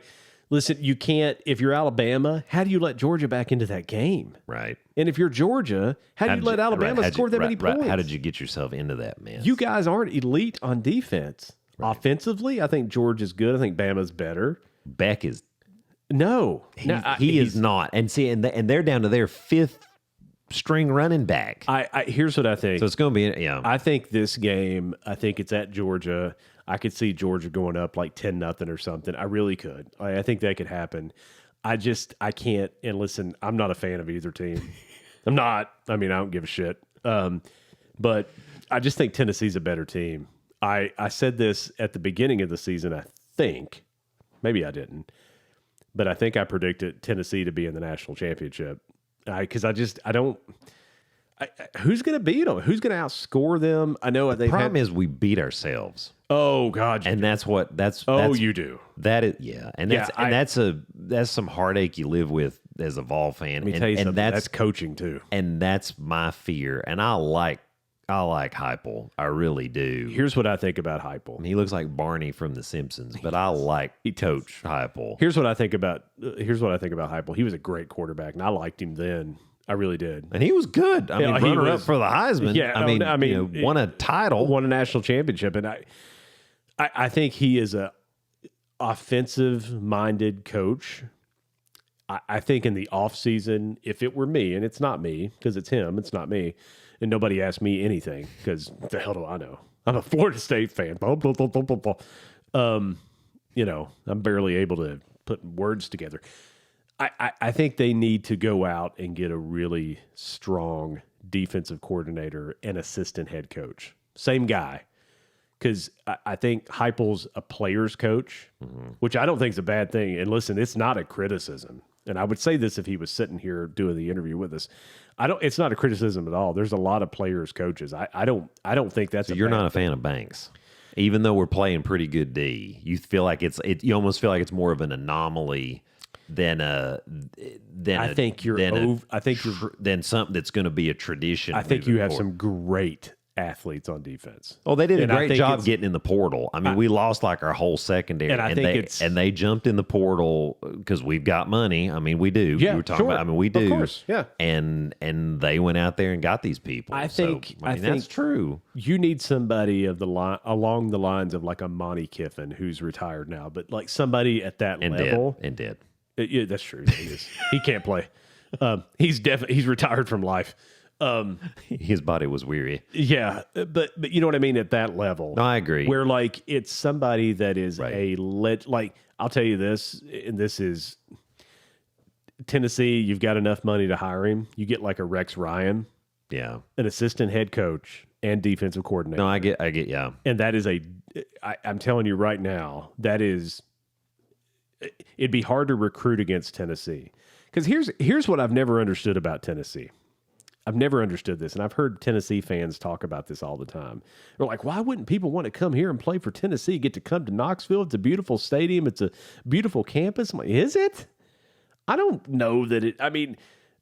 listen, you can't, if you're Alabama, how do you let Georgia back into that game? Right. And if you're Georgia, how do you let Alabama score that many points? How did you get yourself into that mess? You guys aren't elite on defense. Right. Offensively, I think Georgia's good. I think Bama's better. Beck is No. he is not. And see, and they're down to their fifth string running back. Here's what I think. So it's going to be, yeah. I think this game, I think it's at Georgia. I could see Georgia going up like 10-0 or something. I really could. I think that could happen. I can't. And listen, I'm not a fan of either team. I'm not. I mean, I don't give a shit. But I just think Tennessee's a better team. I said this at the beginning of the season, I think. Maybe I didn't. But I think I predicted Tennessee to be in the national championship. Because I don't. Who's going to beat them? Who's going to outscore them? I know the problem is we beat ourselves. Oh God! And that's you do. That is, yeah, and that's some heartache you live with as a Vol fan. Let me tell you something. That's coaching too, and that's my fear. And I like Heupel. I really do. Here's what I think about Heupel. He looks like Barney from The Simpsons, but I like Coach Heupel. Here's what I think about Heupel. He was a great quarterback, and I liked him then. I really did. And he was good. I mean, runner up for the Heisman. Yeah, I mean, won a title. Won a national championship. And I think he is a offensive-minded coach. I think in the offseason, if it were me, and it's not me, because it's him, it's not me, and nobody asked me anything, because the hell do I know? I'm a Florida State fan. Blah, blah, blah, blah, blah, blah. I'm barely able to put words together. I think they need to go out and get a really strong defensive coordinator and assistant head coach. Same guy. Because I think Heupel's a player's coach, which I don't think is a bad thing. And listen, it's not a criticism. And I would say this if he was sitting here doing the interview with us. It's not a criticism at all. There's a lot of players coaches. I don't think that's so you're not a fan of Banks. Even though we're playing pretty good D, you feel like you almost feel like it's more of an anomaly than something that's going to be a tradition. I think you have some great athletes on defense. Oh, they did a great job getting in the portal. I mean, we lost like our whole secondary, and they jumped in the portal because we've got money. I mean, we do. Yeah, you were talking about. I mean, we do. Of course, yeah. And they went out there and got these people. I think that's true. You need somebody along the lines of like a Monty Kiffin who's retired now, but like somebody at that level. Dead. Yeah, that's true. He can't play. He's retired from life. His body was weary. Yeah, but you know what I mean at that level. No, I agree. Where like it's somebody that is Right. like I'll tell you this, and this is Tennessee. You've got enough money to hire him. You get like a Rex Ryan, Yeah. an assistant head coach and defensive coordinator. No, I get. Yeah. And that is I'm telling you right now, it'd be hard to recruit against Tennessee. Because here's what I've never understood about Tennessee. I've never understood this, and I've heard Tennessee fans talk about this all the time. They're like, why wouldn't people want to come here and play for Tennessee, get to come to Knoxville? It's a beautiful stadium. It's a beautiful campus. I'm like, is it? I don't know that it – I mean,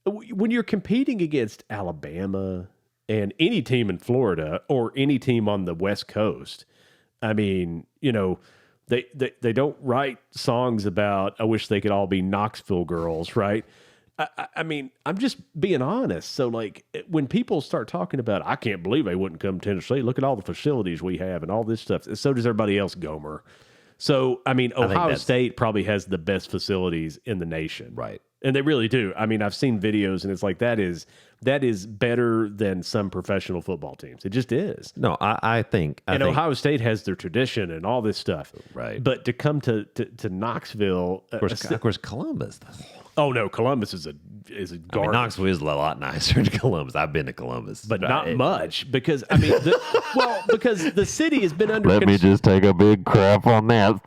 when you're competing against Alabama and any team in Florida or any team on the West Coast, I mean, you know, they don't write songs about, I wish they could all be Knoxville girls, right? I mean, I'm just being honest. So, like, when people start talking about, I can't believe they wouldn't come to Tennessee. Look at all the facilities we have and all this stuff. So does everybody else, Gomer. So, I mean, Ohio State probably has the best facilities in the nation. Right. And they really do. I mean, I've seen videos, and it's like that is better than some professional football teams. It just is. No, I think. Ohio State has their tradition and all this stuff. Right. But to come to Knoxville, Of course, Columbus. oh no, Columbus is a I mean, garbage. Knoxville is a lot nicer than Columbus. I've been to Columbus, But not much, because I mean, because the city has been under. just take a big crap on that.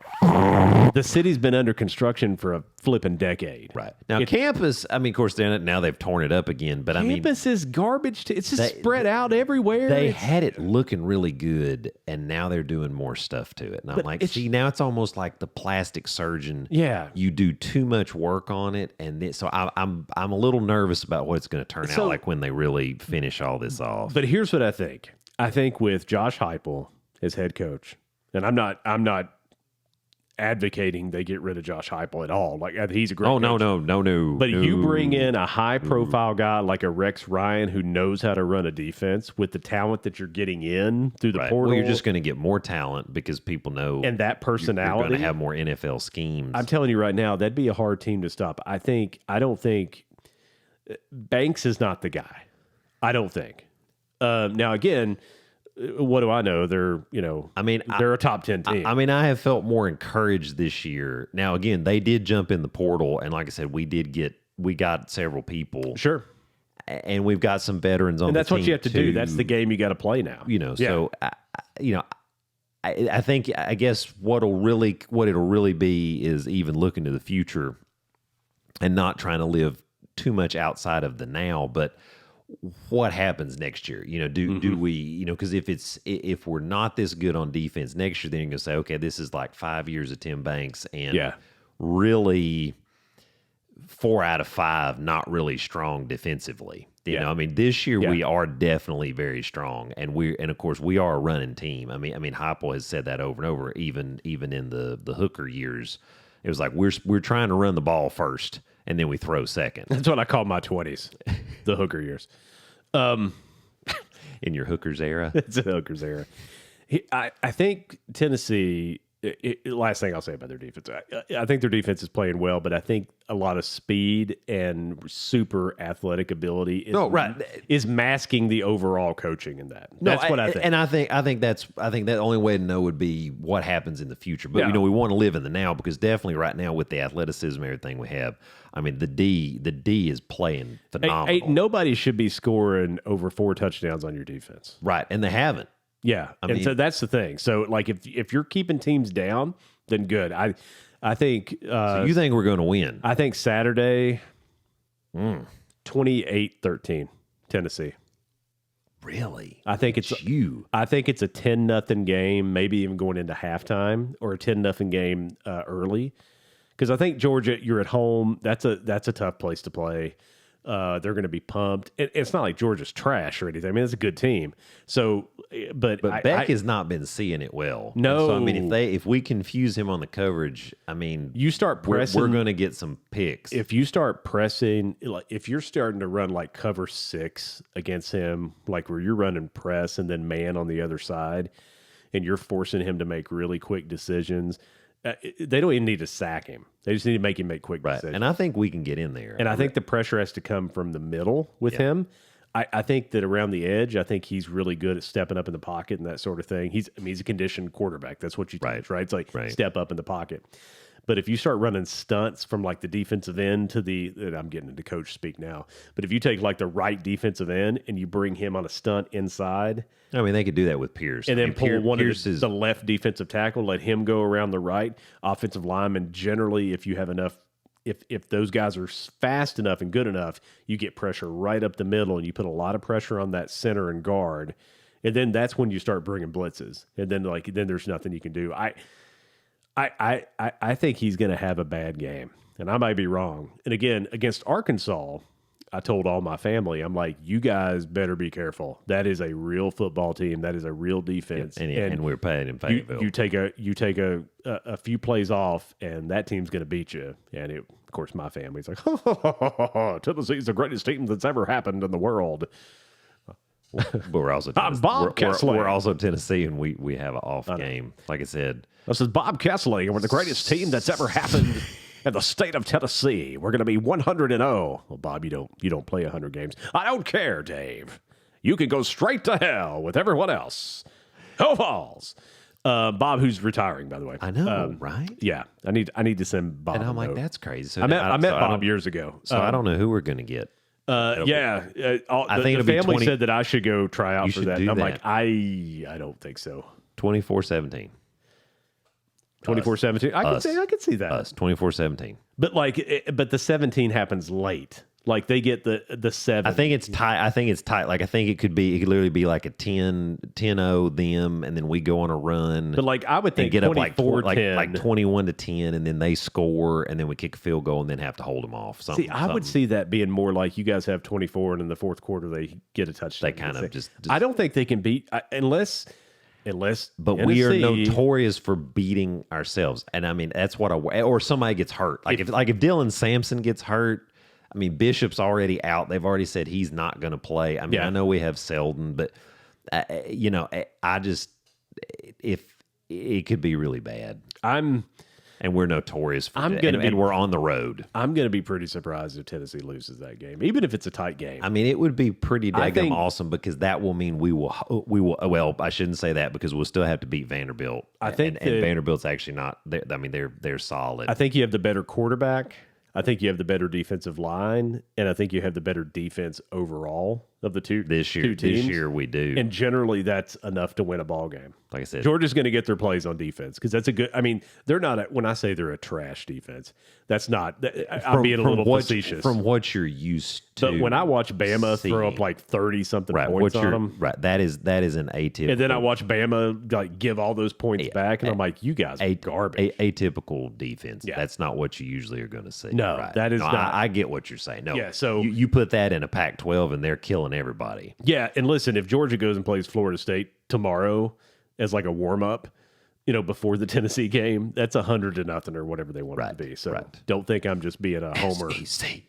The city's been under construction for a flipping decade. Right now, campus. I mean, of course, now they've torn it up again. But Campus is garbage. It's just spread out everywhere. they had it looking really good, and now they're doing more stuff to it. And I'm like, see, now it's almost like the plastic surgeon. Yeah. you do too much work on it, and so I'm a little nervous about what it's going to turn out like when they really finish all this off. But here's what I think. I think with Josh Heupel as head coach, and I'm not advocating they get rid of Josh Heupel at all. Like, he's a great coach. No. But you bring in a high-profile guy like a Rex Ryan who knows how to run a defense with the talent that you're getting in through the portal. Well, you're just going to get more talent because people know and that personality. You're going to have more NFL schemes. I'm telling you right now, that'd be a hard team to stop. I don't think Banks is not the guy. I don't think. Now, again, what do I know? They're, they're a top 10 team. I mean, I have felt more encouraged this year. Now, again, they did jump in the portal, and like I said, we got several people. Sure. And we've got some veterans on and the that's team what you have to do. That's the game you got to play now. So I think, I guess what it'll really be is even looking to the future and not trying to live too much outside of the now, but what happens next year? Do we, because if we're not this good on defense next year, then you're going to say, okay, this is like 5 years of Tim Banks, and really 4 out of 5 not really strong defensively. You know, I mean, this year we are definitely very strong, and of course we are a running team. I mean, Heupel has said that over and over, even in the Hooker years. It was like we're trying to run the ball first, and then we throw second. That's what I call my 20s, the Hooker years. In your Hooker's era? It's a Hooker's era. I think Tennessee, last thing I'll say about their defense, I think their defense is playing well, but I think a lot of speed and super athletic ability is masking the overall coaching in that. That's what I think. And I think the only way to know would be what happens in the future. But we want to live in the now, because definitely right now with the athleticism and everything we have, I mean, the D is playing phenomenal. Nobody should be scoring over 4 touchdowns on your defense. Right, and they haven't. Yeah, and so that's the thing. So, like, if you're keeping teams down, then good. I think. So you think we're going to win? I think Saturday, 28-13, Tennessee. Really? I think it's you. I think it's a 10-0 game, maybe even going into halftime, or a 10-0 game early. Because I think Georgia, you're at home. That's a tough place to play. They're going to be pumped. It's not like Georgia's trash or anything. I mean, it's a good team. So, but Beck has not been seeing it well. No. So I mean, if we confuse him on the coverage, I mean, you start pressing, we're going to get some picks. If you start pressing, like if you're starting to run like cover 6 against him, like where you're running press and then man on the other side, and you're forcing him to make really quick decisions. They don't even need to sack him. They just need to make him make quick decisions. And I think we can get in there. And I think the pressure has to come from the middle with him. I think that around the edge, I think he's really good at stepping up in the pocket and that sort of thing. He's a conditioned quarterback. That's what you teach, right? It's like step up in the pocket. But if you start running stunts from like the defensive end to and I'm getting into coach speak now, but if you take like the right defensive end and you bring him on a stunt inside, I mean, they could do that with Pierce. and then pull Pierce the left defensive tackle, let him go around the right offensive lineman. Generally, if you have enough, if those guys are fast enough and good enough, you get pressure right up the middle, and you put a lot of pressure on that center and guard, and then that's when you start bringing blitzes, and then there's nothing you can do. I think he's going to have a bad game, and I might be wrong. And again, against Arkansas, I told all my family, I'm like, you guys better be careful. That is a real football team. That is a real defense. And we're playing in Fayetteville. You take a few plays off, and that team's going to beat you. And of course, my family's like, Tennessee's the greatest team that's ever happened in the world. But we're also Bob Kessler. We're also Tennessee, and we have an off game. Like I said, this is Bob Kessler, and we're the greatest team that's ever happened in the state of Tennessee. We're going to be 100-0. Well, Bob, you don't play 100 games. I don't care, Dave. You can go straight to hell with everyone else. Ho balls. Bob, who's retiring, by the way. I know, right? Yeah, I need to send Bob. And I'm a like, note. that's crazy. So I met Bob years ago. So I don't know who we're going to get. I think the family said that I should go try out for that. And I'm like, I don't think so. 24-17. 24-17. I could see that. Us 24-17. But but the 17 happens late. Like they get the 7. I think it's tight. Like I think it could literally be like a 10-0 them, and then we go on a run. But like I would think get up like 24-10. like 21-10, and then they score, and then we kick a field goal, and then have to hold them off. I would see that being more like you guys have 24, and in the fourth quarter they get a touchdown. They kind of just. I don't think they can beat unless. But we are notorious for beating ourselves, and I mean that's what or somebody gets hurt. Like if Dylan Sampson gets hurt. I mean, Bishop's already out. They've already said he's not going to play. I mean, I know we have Selden, but I just if it could be really bad. And we're notorious for that. And we're on the road. I'm going to be pretty surprised if Tennessee loses that game, even if it's a tight game. I mean, it would be pretty daggum awesome because that will mean we will. Well, I shouldn't say that because we'll still have to beat Vanderbilt. I think and Vanderbilt's actually not. I mean, they're solid. I think you have the better quarterback. I think you have the better defensive line, and I think you have the better defense overall of the two teams. This year we do. And generally that's enough to win a ball game. Like I said, Georgia's going to get their plays on defense because that's a good – I mean, they're not – when I say they're a trash defense, that's not – I'm being a little facetious. From what you're used to. But when I watch Bama throw up like 30-something points on them. Right, that is an atypical. And then I watch Bama like give all those points back, and I'm like, you guys are garbage. Atypical defense. Yeah. That's not what you usually are going to see. No, that is not. I get what you're saying. No, yeah, so you put that in a Pac-12, and they're killing everybody. Yeah, and listen, if Georgia goes and plays Florida State tomorrow as like a warm-up, before the Tennessee game, that's 100-0 or whatever they want it to be. So don't think I'm just being a homer. SEC.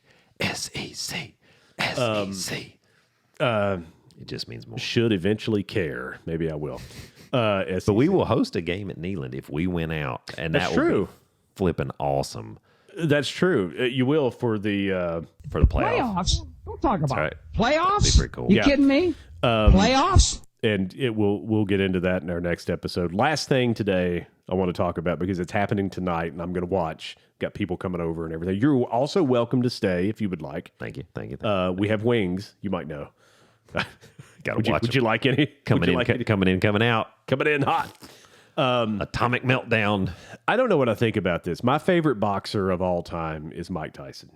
It just means more. Should eventually care. Maybe I will. But we will host a game at Neyland if we win out, and that's that true. will be flipping awesome. That's true. You will for the playoffs. Don't talk about right. Playoffs. That'd be pretty cool. You kidding me? Playoffs. And we'll get into that in our next episode. Last thing today I want to talk about because it's happening tonight, and I'm going to watch. Got people coming over and everything. You're also welcome to stay if you would like. Thank you. We have wings. You might know. Would you like any? Coming in, coming out. Coming in hot. Atomic meltdown. I don't know what I think about this. My favorite boxer of all time is Mike Tyson.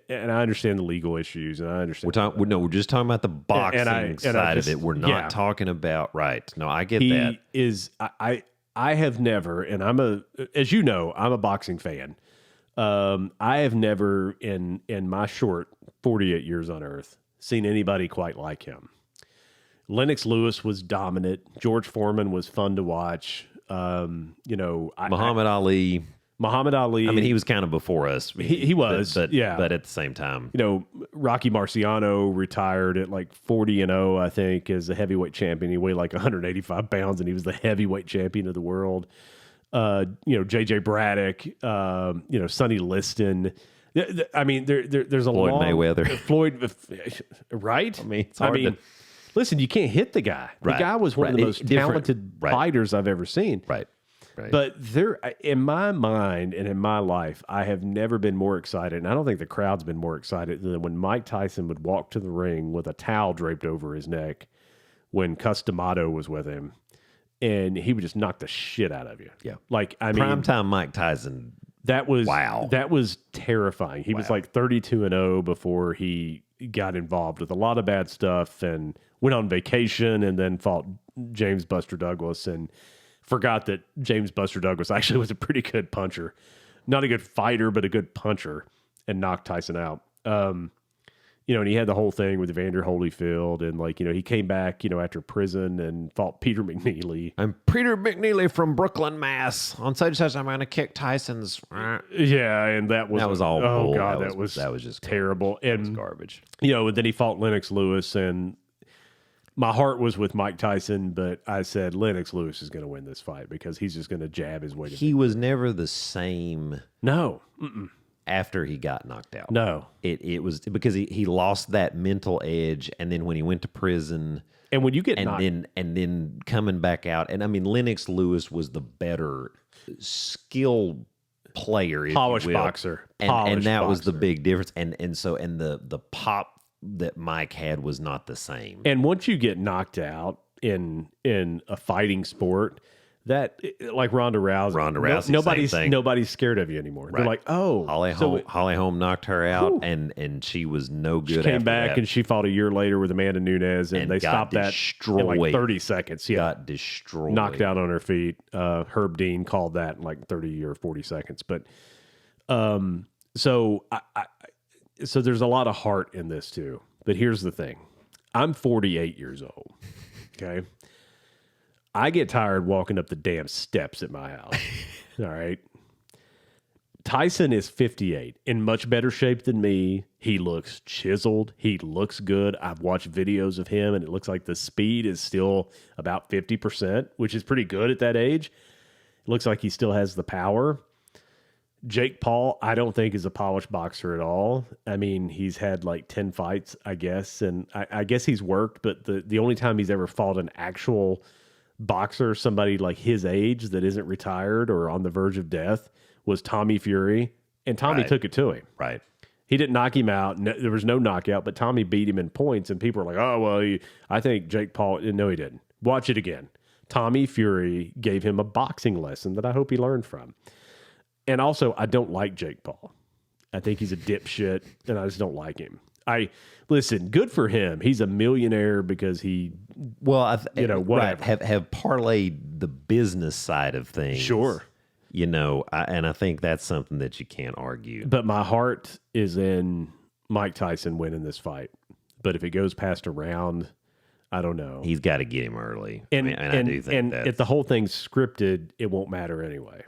And I understand the legal issues, and I understand. We're just talking about the boxing side of it. We're not talking about No, I get that. I have never, and as you know, I'm a boxing fan. I have never in my short 48 years on Earth seen anybody quite like him. Lennox Lewis was dominant. George Foreman was fun to watch. Muhammad Ali. I mean, he was kind of before us. He was, but at the same time, Rocky Marciano retired at like 40-0, I think, as a heavyweight champion. He weighed like 185 pounds, and he was the heavyweight champion of the world. JJ Braddock, Sonny Liston. I mean, there's a Floyd Mayweather. Floyd, right? I mean, it's hard to... listen, you can't hit the guy. The Right, guy was one of the right. most Different. talented Right. fighters I've ever seen. Right. But in my mind and in my life, I have never been more excited, and I don't think the crowd's been more excited than when Mike Tyson would walk to the ring with a towel draped over his neck when Customato was with him, and he would just knock the shit out of you. Yeah. Like, I mean, Primetime Mike Tyson. that was Wow. That was terrifying. He was like 32-0 before he got involved with a lot of bad stuff and went on vacation and then fought James Buster Douglas and forgot that James Buster Douglas actually was a pretty good puncher. Not a good fighter, but a good puncher, and knocked Tyson out. And he had the whole thing with Evander Holyfield, and he came back, after prison and fought Peter McNeely. I'm Peter McNeely from Brooklyn, Mass. On such and such, I'm going to kick Tyson's. Yeah, and that was all. Oh bull. God, that was just terrible. That And was garbage. and then he fought Lennox Lewis, and my heart was with Mike Tyson, but I said Lennox Lewis is going to win this fight because he's just going to jab his way to He was never the same No. after he got knocked out. No. It was because he lost that mental edge, and then when he went to prison, And when you get knocked, and then coming back out, and I mean Lennox Lewis was the better skill player, if polished you will. boxer. and Polished that was the boxer. big difference. And the pop that Mike had was not the same. And once you get knocked out in a fighting sport, that like Ronda Rousey, nobody's scared of you anymore. They're like, oh, Holly Holm knocked her out, and she was no good. She came after back that. and she fought a year later with Amanda Nunes, and they got stopped that in like destroyed. 30 seconds. Yeah, got destroyed. knocked out on her feet. Herb Dean called that in like 30 or 40 seconds. But so there's a lot of heart in this too. But here's the thing. I'm 48 years old. Okay. I get tired walking up the damn steps at my house. All right. Tyson is 58, in much better shape than me. He looks chiseled. He looks good. I've watched videos of him, and it looks like the speed is still about 50%, which is pretty good at that age. It looks like he still has the power. Jake Paul, I don't think is a polished boxer at all. I mean, he's had like 10 fights, I guess, and I guess he's worked, but the only time he's ever fought an actual boxer, somebody like his age that isn't retired or on the verge of death, was Tommy Fury, and Tommy took it to him. Right. He didn't knock him out. No, there was no knockout, but Tommy beat him in points, and people are like, oh, well, I think Jake Paul, no, he didn't. Watch it again. Tommy Fury gave him a boxing lesson that I hope he learned from. And also, I don't like Jake Paul. I think he's a dipshit, and I just don't like him. Listen, good for him. He's a millionaire because he, whatever. Right, have parlayed the business side of things. Sure. And I think that's something that you can't argue. But my heart is in Mike Tyson winning this fight. But if it goes past a round, I don't know. He's got to get him early. And I do think that. if the whole thing's scripted, it won't matter anyway.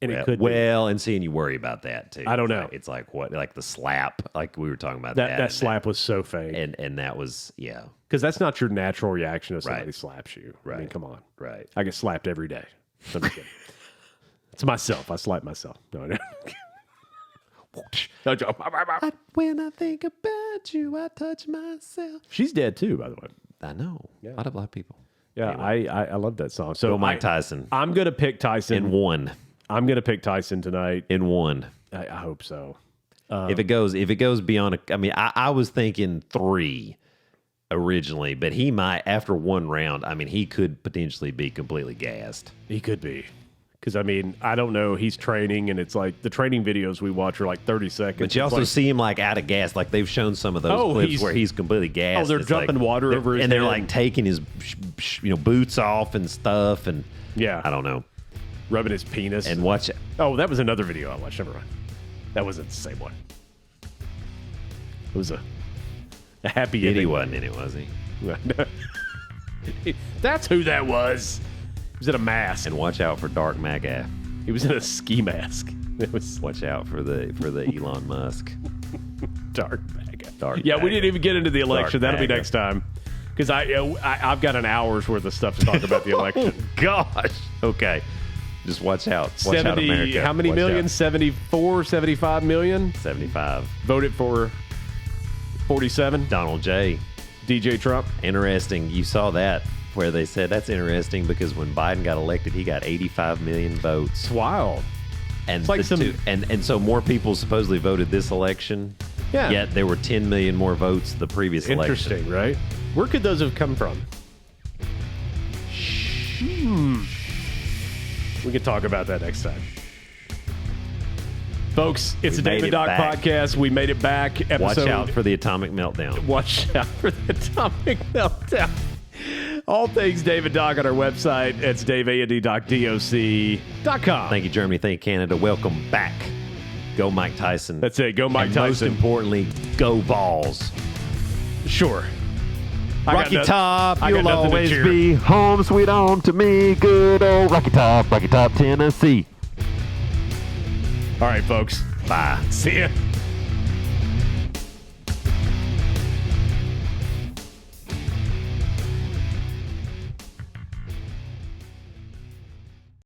And it could and seeing you worry about that too. I don't know. It's like what, like the slap, like we were talking about that slap was so fake, and that was because that's not your natural reaction if somebody slaps you. Right. I mean, come on. Right. I get slapped every day. I'm just kidding. It's myself. I slap myself. No. When I think about you, I touch myself. She's dead too, by the way. I know. Yeah. A lot of black people. Yeah, anyway. I love that song. So Mike Tyson. I'm gonna pick Tyson in one. I'm gonna pick Tyson tonight in one. I hope so. If it goes beyond I was thinking 3 originally, but he might after one round. I mean, he could potentially be completely gassed. He could be. Because, I don't know. He's training, and it's like the training videos we watch are like 30 seconds. But you also see him like out of gas. Like they've shown some of those clips where he's completely gassed. Oh, they're jumping water over his head. And they're like taking his boots off and stuff. And yeah, I don't know. Rubbing his penis. And watch it. Oh, that was another video I watched. Never mind. That wasn't the same one. It was a happy ending. Diddy wasn't in it, was he? That's who that was. He was in a mask. And watch out for Dark MAGA. He was in a ski mask. It was watch out for the Elon Musk. Dark MAGA. Dark. Yeah, MAGA. we didn't even get into the election. Dark That'll be MAGA. next time. Because I've got an hour's worth of stuff to talk about the election. Oh, gosh. Okay. Just watch out. Watch out, 70, America. how many Watch million? out. 74, 75 million? 75. Voted for 47. Donald J. DJ Trump. Interesting. You saw that where they said that's interesting because when Biden got elected, he got 85 million votes. It's wild. And It's like and so more people supposedly voted this election. Yeah. Yet there were 10 million more votes the previous election. Interesting, right? Where could those have come from? We can talk about that next time. Folks, it's We a David made it Doc back. podcast. We made it back. Episode, Watch out for the atomic meltdown. Watch out for the atomic meltdown. All things David Doc on our website. It's DaveDoc081.com. Thank you, Germany. Thank you, Canada. Welcome back. Go Mike Tyson. That's it. Go Mike and Tyson. Most importantly, go balls. Sure. I got Rocky noth- Top, I got you'll nothing to always cheer. Be home sweet home to me. Good old Rocky Top, Tennessee. All right, folks. Bye. See ya.